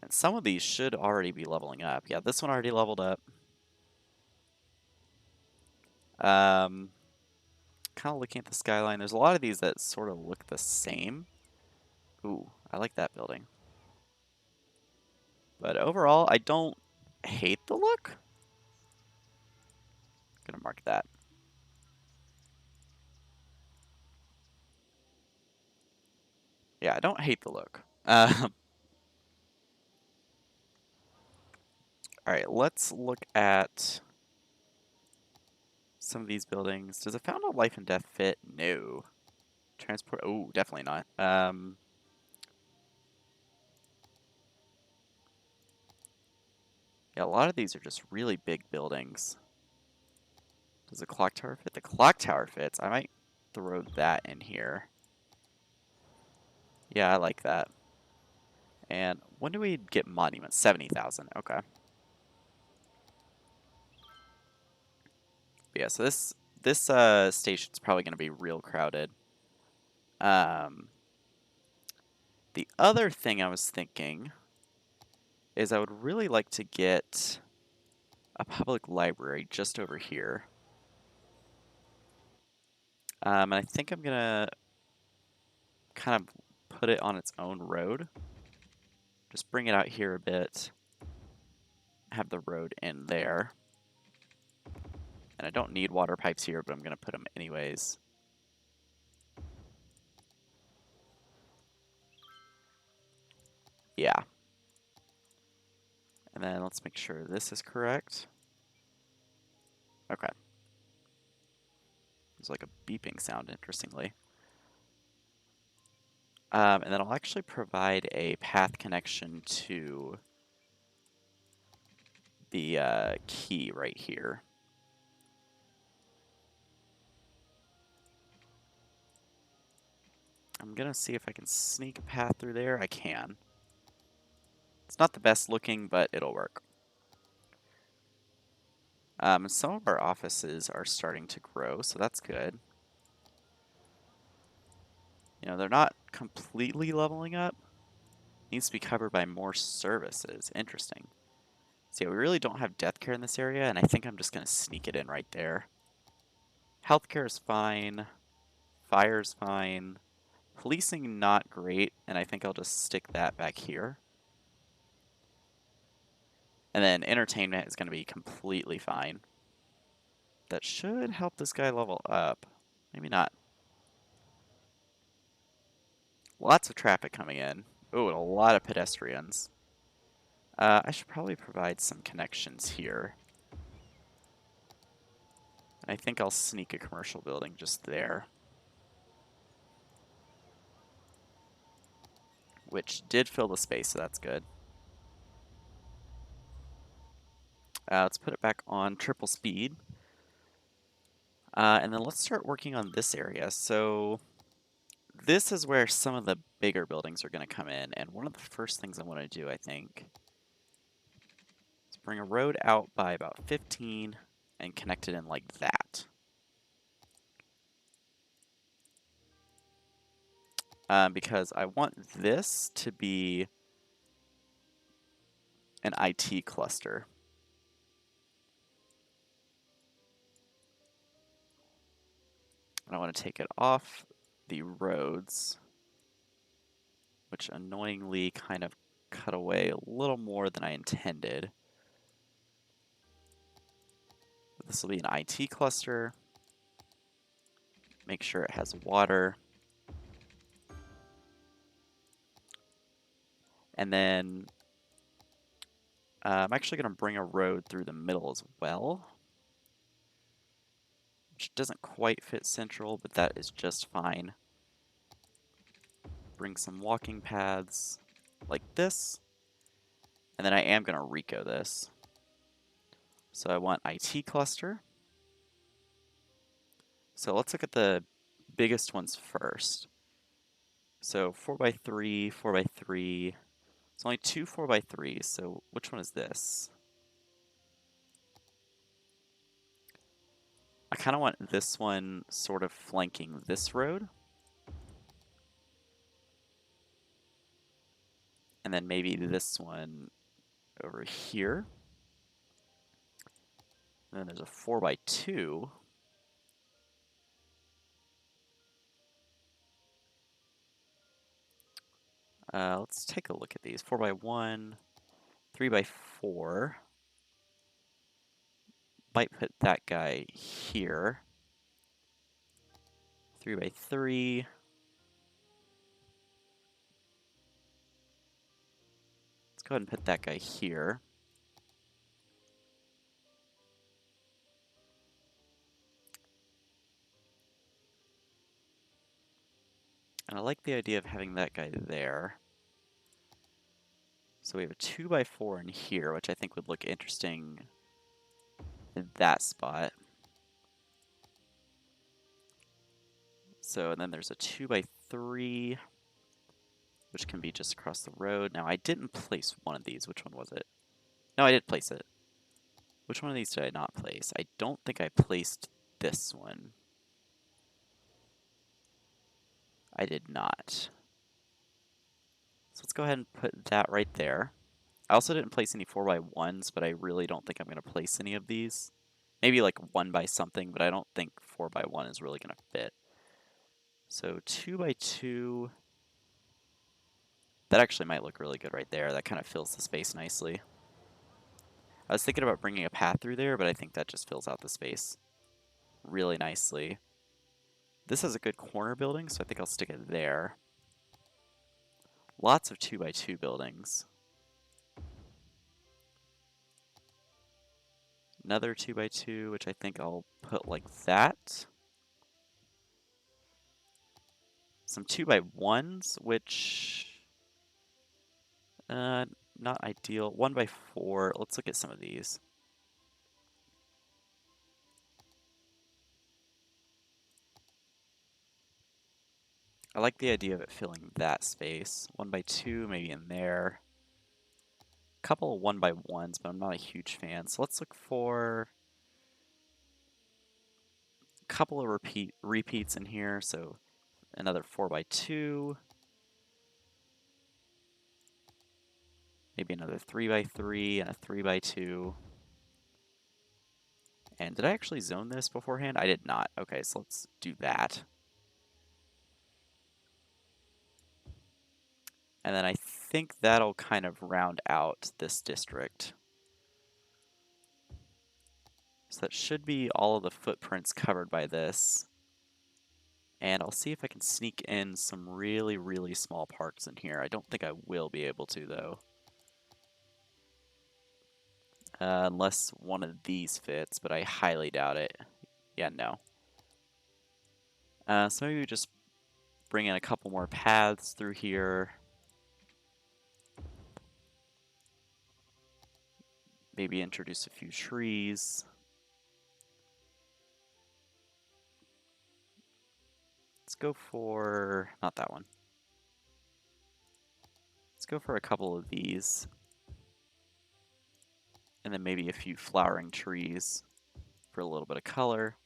And some of these should already be leveling up. Yeah, this one already leveled up. Kind of looking at the skyline, there's a lot of these that sort of look the same. Ooh, I like that building. But overall, I don't hate the look. Gonna mark that. Yeah, I don't hate the look. All right, let's look at some of these buildings. Does a fountain of life and death fit? No. Transport? Oh, definitely not. Yeah, a lot of these are just really big buildings. Does the clock tower fit? The clock tower fits. I might throw that in here. Yeah, I like that. And when do we get monuments? 70,000. Okay. But yeah, so this station's probably going to be real crowded. The other thing I was thinking is I would really like to get a public library just over here. And I think I'm gonna kind of put it on its own road. Just bring it out here a bit. Have the road in there. And I don't need water pipes here, but I'm gonna put them anyways. Yeah. And then let's make sure this is correct. Okay. There's like a beeping sound, interestingly. And then I'll actually provide a path connection to the key right here. I'm gonna see if I can sneak a path through there. I can. It's not the best looking, but it'll work. Some of our offices are starting to grow, so that's good. You know, they're not completely leveling up. Needs to be covered by more services. Interesting. So yeah, we really don't have death care in this area, and I think I'm just going to sneak it in right there. Healthcare is fine. Fire's fine. Policing, not great, and I think I'll just stick that back here. And then entertainment is going to be completely fine. That should help this guy level up. Maybe not. Lots of traffic coming in. Oh, and a lot of pedestrians. I should probably provide some connections here. I think I'll sneak a commercial building just there. Which did fill the space, so that's good. Let's put it back on triple speed. And then let's start working on this area. So this is where some of the bigger buildings are going to come in. And one of the first things I want to do, I think, is bring a road out by about 15 and connect it in like that. Because I want this to be an IT cluster. And I want to take it off the roads, which annoyingly kind of cut away a little more than I intended. But this will be an IT cluster. Make sure it has water. And then I'm actually going to bring a road through the middle as well, which doesn't quite fit central, but that is just fine. Bring some walking paths like this. And then I am going to Rico this. So I want IT cluster. So let's look at the biggest ones first. So 4x3, 4x3. It's only two 4x3s, so which one is this? I kind of want this one sort of flanking this road. And then maybe this one over here. And then there's a 4x2. Let's take a look at these. 4x1, 3x4. Might put that guy here. 3x3. Let's go ahead and put that guy here. And I like the idea of having that guy there. So we have a 2x4 in here, which I think would look interesting in that spot. So, and then there's a 2x3, which can be just across the road. Now, I didn't place one of these. Which one was it? No, I did place it. Which one of these did I not place? I don't think I placed this one. I did not. So let's go ahead and put that right there. I also didn't place any 4x1s, but I really don't think I'm going to place any of these. Maybe like 1 by something, but I don't think 4x1 is really going to fit. So 2x2, that actually might look really good right there. That kind of fills the space nicely. I was thinking about bringing a path through there, but I think that just fills out the space really nicely. This is a good corner building, so I think I'll stick it there. Lots of 2x2 buildings. Another 2x2, which I think I'll put like that. Some 2x1s, which not ideal. 1x4. Let's look at some of these. I like the idea of it filling that space. 1x2, maybe in there. A couple of 1x1s, but I'm not a huge fan. So let's look for a couple of repeats in here. So another 4x2. Maybe another 3x3 and a 3x2. And did I actually zone this beforehand? I did not. Okay, so let's do that. And then I think that'll kind of round out this district. So that should be all of the footprints covered by this. And I'll see if I can sneak in some really, really small parks in here. I don't think I will be able to, though. Unless one of these fits, but I highly doubt it. Yeah, no. So maybe we just bring in a couple more paths through here. Maybe introduce a few trees. Let's go for, not that one. Let's go for a couple of these. And then maybe a few flowering trees for a little bit of color.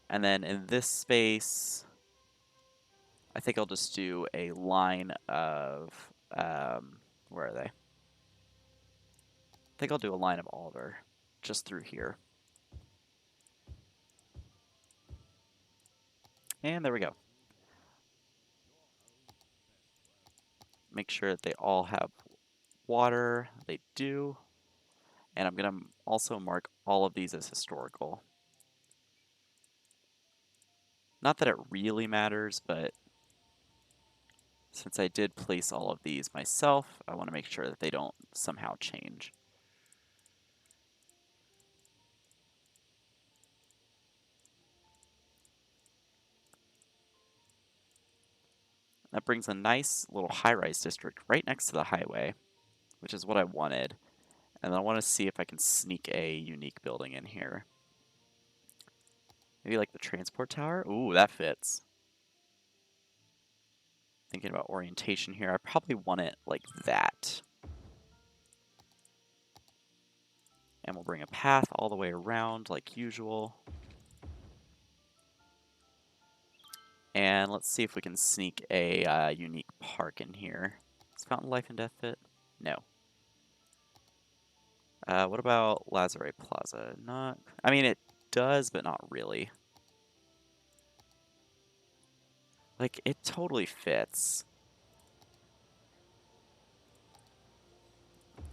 And then in this space, I think I'll just do a line of, where are they? I think I'll do a line of alder just through here. And there we go. Make sure that they all have water. They do. And I'm going to also mark all of these as historical. Not that it really matters, but since I did place all of these myself, I want to make sure that they don't somehow change. That brings a nice little high-rise district right next to the highway, which is what I wanted. And then I want to see if I can sneak a unique building in here. Maybe like the transport tower? Ooh, that fits. Thinking about orientation here, I probably want it like that. And we'll bring a path all the way around like usual. And let's see if we can sneak a unique park in here. Does Fountain Life and Death fit? No. What about Lazare Plaza? Not. I mean, it does, but not really. Like, it totally fits.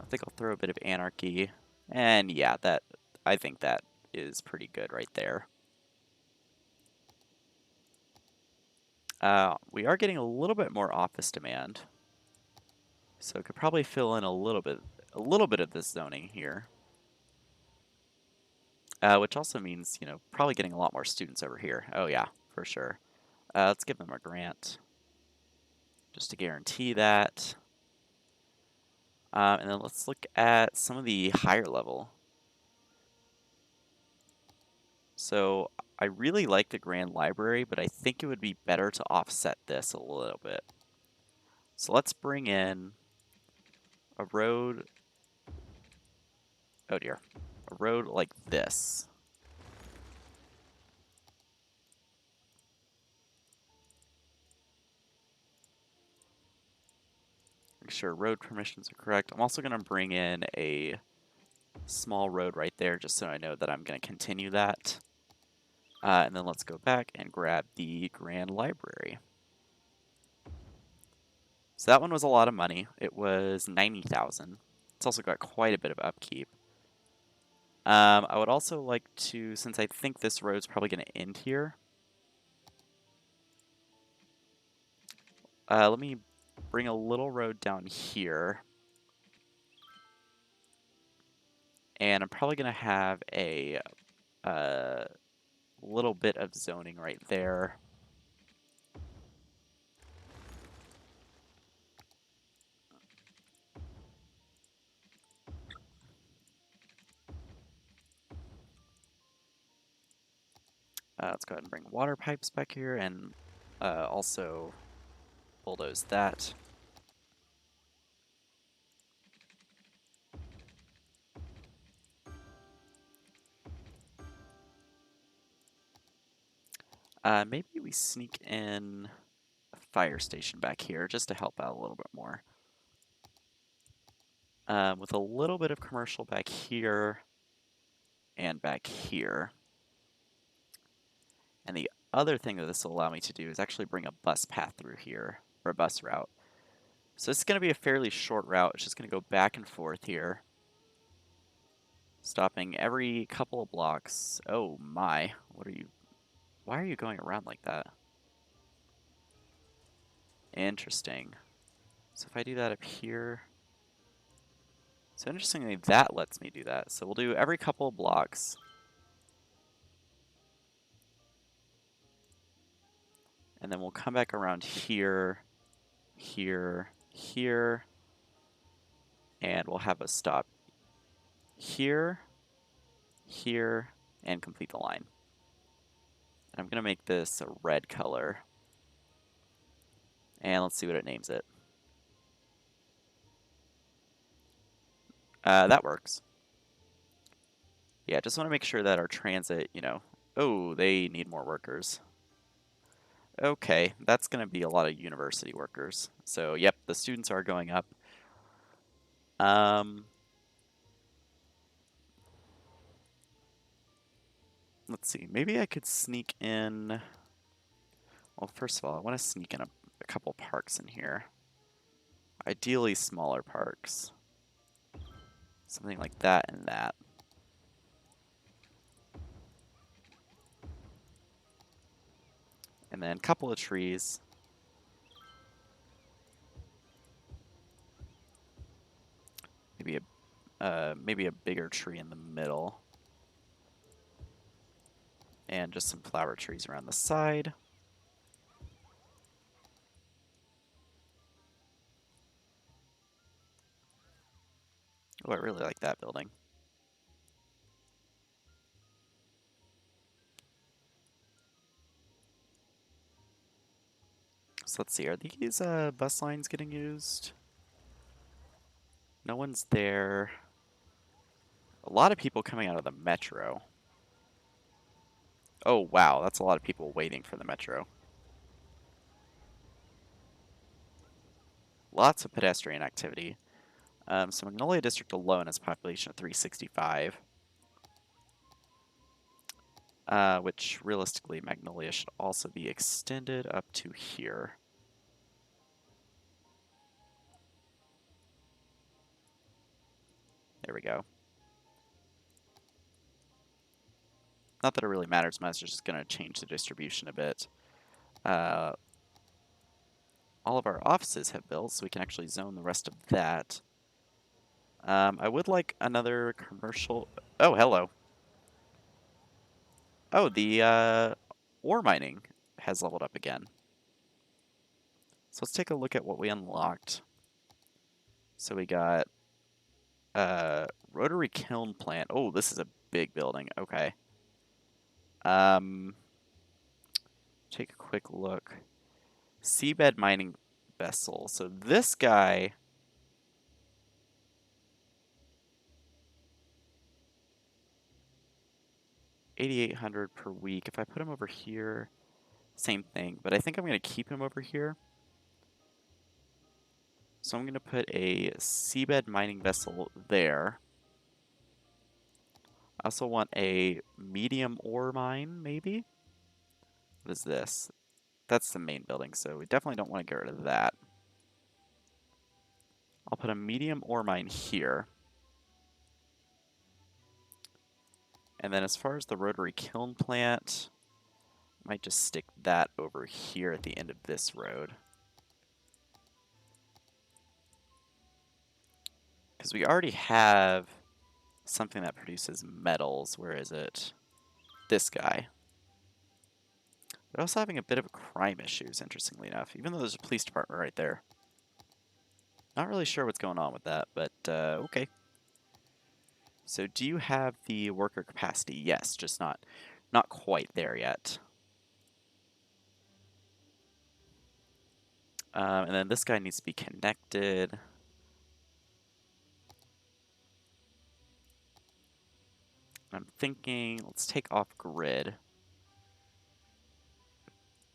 I think I'll throw a bit of anarchy. And yeah, I think that is pretty good right there. We are getting a little bit more office demand. So could probably fill in a little bit of this zoning here. Which also means, you know, probably getting a lot more students over here. Oh yeah, for sure. Let's give them a grant. Just to guarantee that. And then let's look at some of the higher level. So I really like the Grand Library, but I think it would be better to offset this a little bit. So let's bring in a road. Oh dear. A road like this. Make sure road permissions are correct. I'm also going to bring in a small road right there just so I know that I'm going to continue that. And then let's go back and grab the Grand Library. So that one was a lot of money. It was 90,000. It's also got quite a bit of upkeep. I would also like to, since I think this road's probably going to end here, let me bring a little road down here. And I'm probably going to have a little bit of zoning right there. Let's go ahead and bring water pipes back here and also bulldoze that. Maybe we sneak in a fire station back here just to help out a little bit more. With a little bit of commercial back here and back here. And the other thing that this will allow me to do is actually bring a bus path through here, or a bus route. So this is going to be a fairly short route. It's just going to go back and forth here, stopping every couple of blocks. Oh my, what are you? Why are you going around like that? Interesting. So if I do that up here, so interestingly, that lets me do that. So we'll do every couple of blocks. And then we'll come back around here, here, here, and we'll have a stop here, here, and complete the line. And I'm going to make this a red color. And let's see what it names it. That works. Yeah, just want to make sure that our transit, oh, they need more workers. Okay, that's going to be a lot of university workers. So, yep, the students are going up. Let's see, maybe I could sneak in. Well, first of all, I want to sneak in a couple parks in here. Ideally, smaller parks. Something like that and that. And then a couple of trees. Maybe a bigger tree in the middle. And just some flower trees around the side. Oh, I really like that building. So let's see, are these bus lines getting used? No one's there. A lot of people coming out of the metro. Oh, wow, that's a lot of people waiting for the metro. Lots of pedestrian activity. So Magnolia District alone has a population of 365. Which realistically, Magnolia should also be extended up to here. There we go. Not that it really matters much, it's just going to change the distribution a bit. All of our offices have built, so we can actually zone the rest of that. I would like another commercial. Oh, hello. Oh, the ore mining has leveled up again. So let's take a look at what we unlocked. So we got rotary kiln plant. Oh, this is a big building. Okay. Take a quick look. Seabed mining vessel. So this guy, 8,800 per week. If I put him over here, same thing. But I think I'm going to keep him over here. So I'm going to put a seabed mining vessel there. I also want a medium ore mine, maybe? What is this? That's the main building, so we definitely don't want to get rid of that. I'll put a medium ore mine here. And then as far as the rotary kiln plant, I might just stick that over here at the end of this road. Because we already have something that produces metals. Where is it? This guy. They're also having a bit of crime issues, interestingly enough, even though there's a police department right there. Not really sure what's going on with that, but okay. So do you have the worker capacity? Yes, just not quite there yet. And then this guy needs to be connected. I'm thinking, let's take off grid.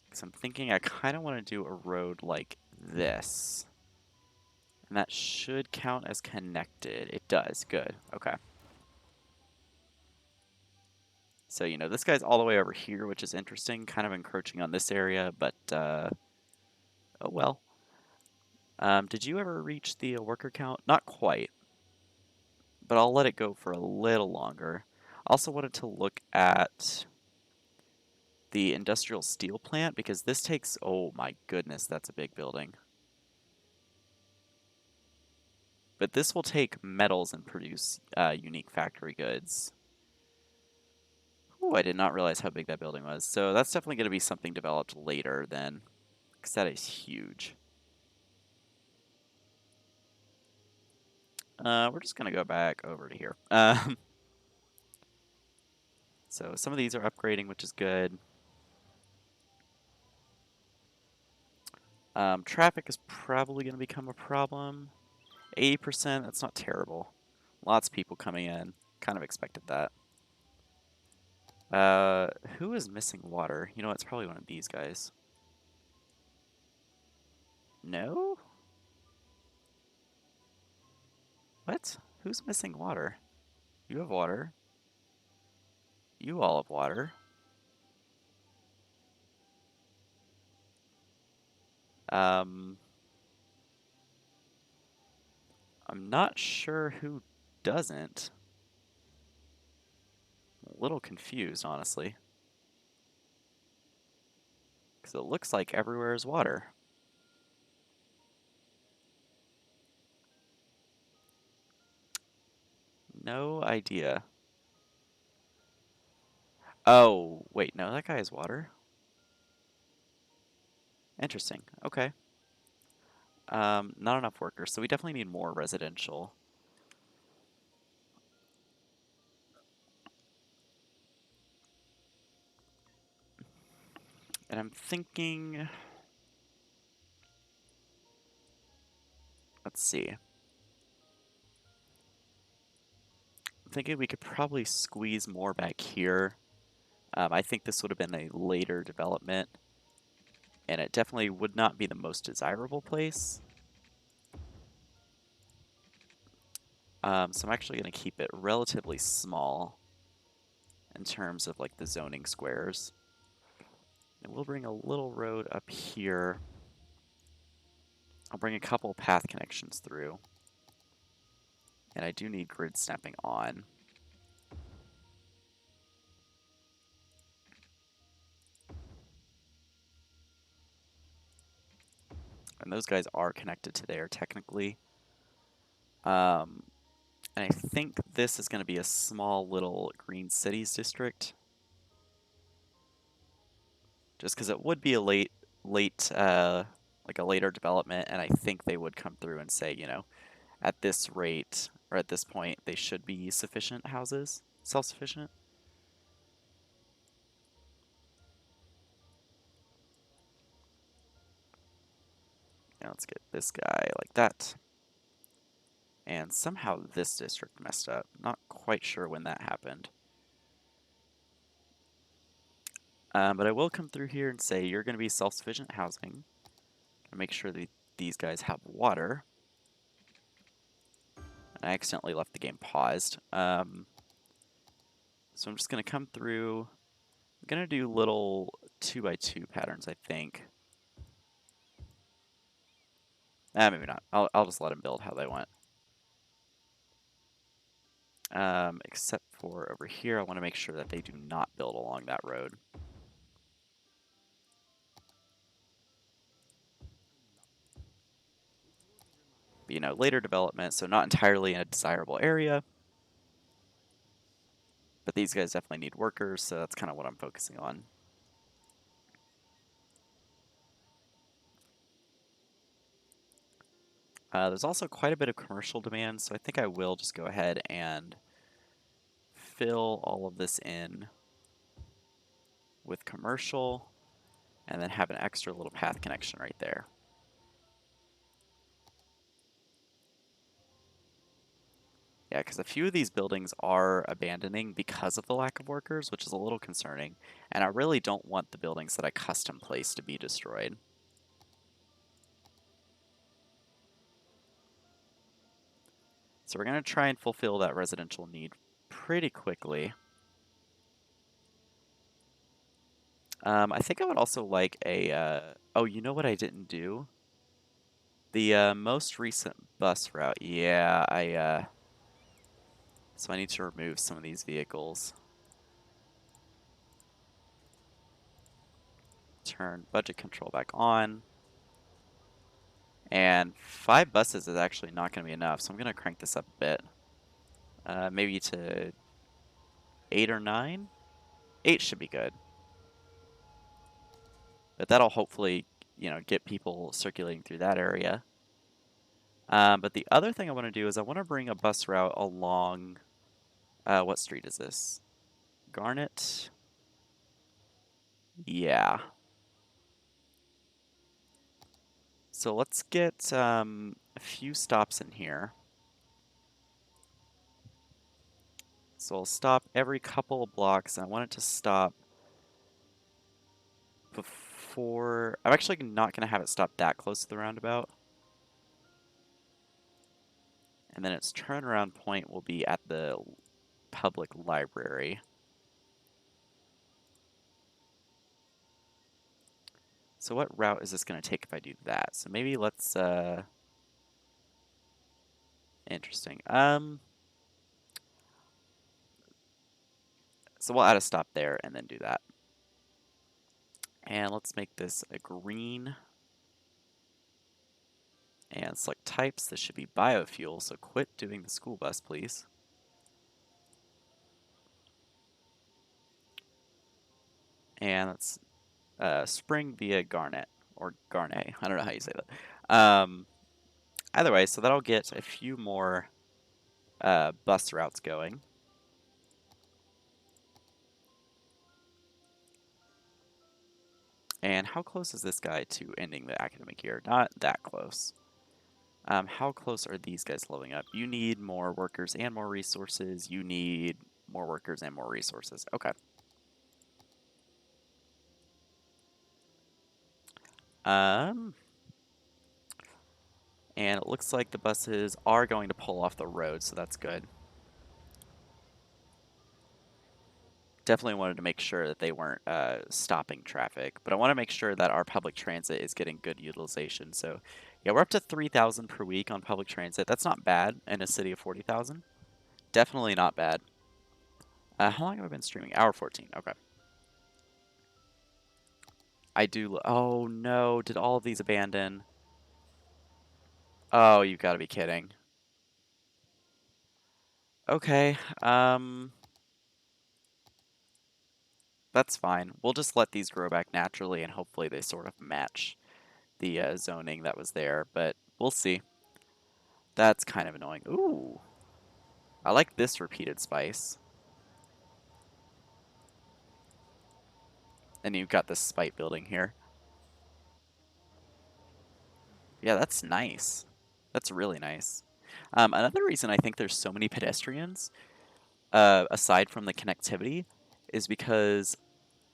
Because I'm thinking I kind of want to do a road like this. And that should count as connected. It does. Good. Okay. So, you know, this guy's all the way over here, which is interesting. Kind of encroaching on this area, but, oh well. Did you ever reach the worker count? Not quite. But I'll let it go for a little longer. Also wanted to look at the industrial steel plant, because this takes, oh my goodness, that's a big building. But this will take metals and produce unique factory goods. Ooh, I did not realize how big that building was. So that's definitely going to be something developed later then, because that is huge. We're just going to go back over to here. So some of these are upgrading, which is good. Traffic is probably going to become a problem. 80%, that's not terrible. Lots of people coming in. Kind of expected that. Who is missing water? You know, it's probably one of these guys. No? What? Who's missing water? You have water. You all have water. I'm not sure who doesn't. I'm a little confused, honestly. Because it looks like everywhere is water. No idea. Oh, wait, no, that guy has water. Interesting. Okay. Not enough workers, so we definitely need more residential. And I'm thinking, let's see. I'm thinking we could probably squeeze more back here. I think this would have been a later development, and it definitely would not be the most desirable place. So I'm actually going to keep it relatively small in terms of like the zoning squares. And we'll bring a little road up here. I'll bring a couple path connections through. And I do need grid snapping on. And those guys are connected to there technically. And I think this is going to be a small little green cities district. Just because it would be a like a later development, and I think they would come through and say, you know, at this rate, or at this point, they should be sufficient houses, self-sufficient. Now let's get this guy like that. And somehow this district messed up. Not quite sure when that happened. But I will come through here and say you're going to be self-sufficient housing. Make sure that these guys have water. And I accidentally left the game paused. So I'm just going to come through. I'm going to do little 2x2 patterns, I think. Maybe not. I'll just let them build how they want. Except for over here, I want to make sure that they do not build along that road. But, you know, later development, so not entirely in a desirable area. But these guys definitely need workers, so that's kind of what I'm focusing on. There's also quite a bit of commercial demand, so I think I will just go ahead and fill all of this in with commercial, and then have an extra little path connection right there. Yeah, because a few of these buildings are abandoning because of the lack of workers, which is a little concerning, and I really don't want the buildings that I custom place to be destroyed. So we're going to try and fulfill that residential need pretty quickly. I think I would also like a, oh, you know what I didn't do? The most recent bus route. Yeah, so I need to remove some of these vehicles. Turn budget control back on. And 5 buses is actually not going to be enough, so I'm going to crank this up a bit. Maybe to 8 or 9? 8 should be good. But that'll hopefully, you know, get people circulating through that area. But the other thing I want to do is I want to bring a bus route along, what street is this? Garnet? Yeah. So let's get a few stops in here. So I'll stop every couple of blocks, and I want it to stop before... I'm actually not going to have it stop that close to the roundabout. And then its turnaround point will be at the public library. So what route is this going to take if I do that? So maybe let's... Interesting. So we'll add a stop there and then do that. And let's make this a green. And select types. This should be biofuel, so quit doing the school bus, please. And let's spring via Garnet, or Garnet. I don't know how you say that. Either way, so that'll get a few more bus routes going. And how close is this guy to ending the academic year? Not that close. How close are these guys leveling up? You need more workers and more resources. You need more workers and more resources. Okay. And it looks like the buses are going to pull off the road, so that's good. Definitely wanted to make sure that they weren't stopping traffic, but I want to make sure that our public transit is getting good utilization. So, yeah, we're up to 3,000 per week on public transit. That's not bad in a city of 40,000. Definitely not bad. How long have I been streaming? Hour 14. Okay. I do. Oh no! Did all of these abandon? Oh, you've got to be kidding. Okay. That's fine. We'll just let these grow back naturally, and hopefully they sort of match the zoning that was there. But we'll see. That's kind of annoying. Ooh. I like this repeated spice. And you've got this spite building here. Yeah, that's nice. That's really nice. Another reason I think there's so many pedestrians, aside from the connectivity, is because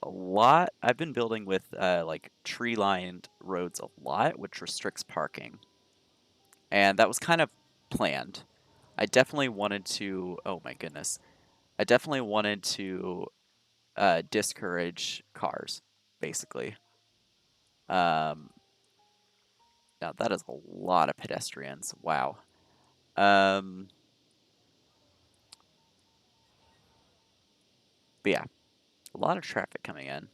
I've been building with like tree-lined roads a lot, which restricts parking. And that was kind of planned. I definitely wanted to, oh my goodness. I definitely wanted to discourage cars, basically. Um, Now that is a lot of pedestrians. Wow. Um, but yeah, a lot of traffic coming in.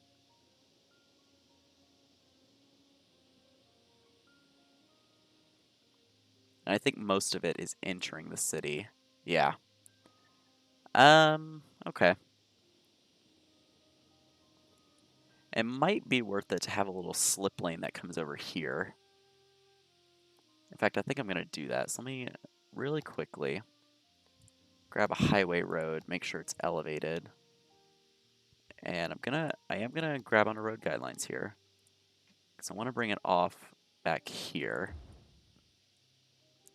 And I think most of it is entering the city. Yeah. Okay. It might be worth it to have a little slip lane that comes over here. In fact, I think I'm going to do that. So let me really quickly grab a highway road, make sure it's elevated. And I am gonna grab onto road guidelines here. Because I want to bring it off back here.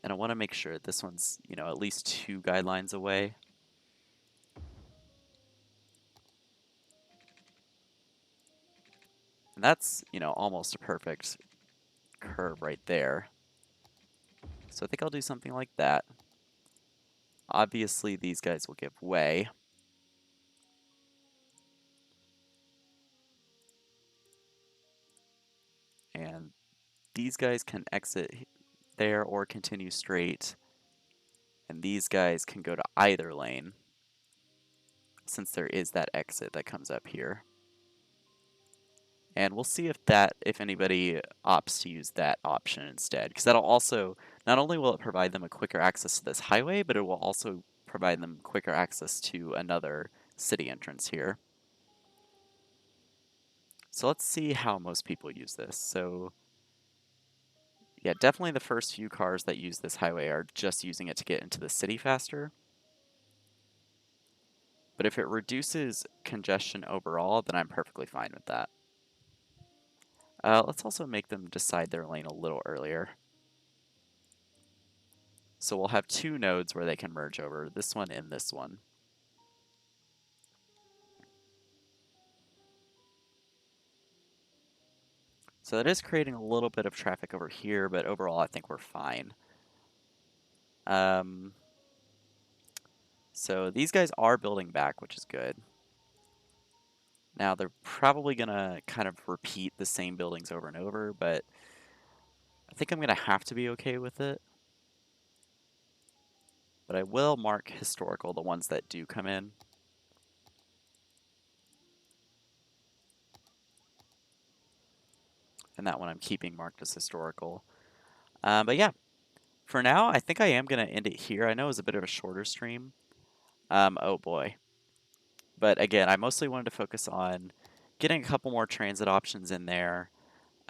And I want to make sure this one's, at least 2 guidelines away. And that's, almost a perfect curve right there. So I think I'll do something like that. Obviously, these guys will give way. And these guys can exit there or continue straight. And these guys can go to either lane, since there is that exit that comes up here. And we'll see if anybody opts to use that option instead, because that'll also, not only will it provide them a quicker access to this highway, but it will also provide them quicker access to another city entrance here. So let's see how most people use this. So yeah, definitely the first few cars that use this highway are just using it to get into the city faster. But if it reduces congestion overall, then I'm perfectly fine with that. Let's also make them decide their lane a little earlier. So we'll have 2 nodes where they can merge over, this one and this one. So that is creating a little bit of traffic over here, but overall I think we're fine. Um, so these guys are building back, which is good. Now they're probably gonna kind of repeat the same buildings over and over, but I think I'm gonna have to be okay with it. But I will mark historical, the ones that do come in. And that one I'm keeping marked as historical. But yeah, for now, I think I am going to end it here. I know it was a bit of a shorter stream. Oh boy. But again, I mostly wanted to focus on getting a couple more transit options in there.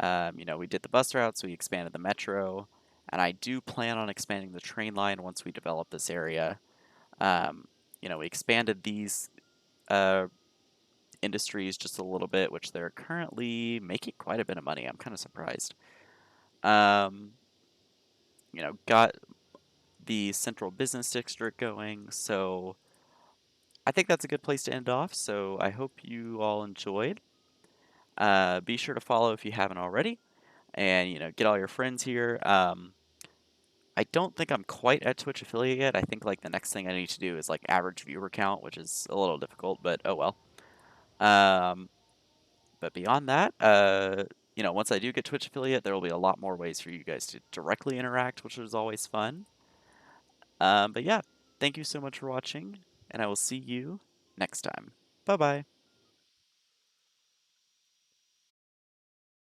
We did the bus routes, we expanded the metro, and I do plan on expanding the train line once we develop this area. We expanded these industries just a little bit, which they're currently making quite a bit of money. I'm kind of surprised. Um, got the central business district going, so I think that's a good place to end off. So I hope you all enjoyed. Be sure to follow if you haven't already, and get all your friends here. I don't think I'm quite at Twitch affiliate yet. I think like the next thing I need to do is like average viewer count, which is a little difficult, but oh well. Um, but beyond that, once I do get Twitch affiliate, there will be a lot more ways for you guys to directly interact, which is always fun. But yeah, thank you so much for watching, and I will see you next time. Bye bye.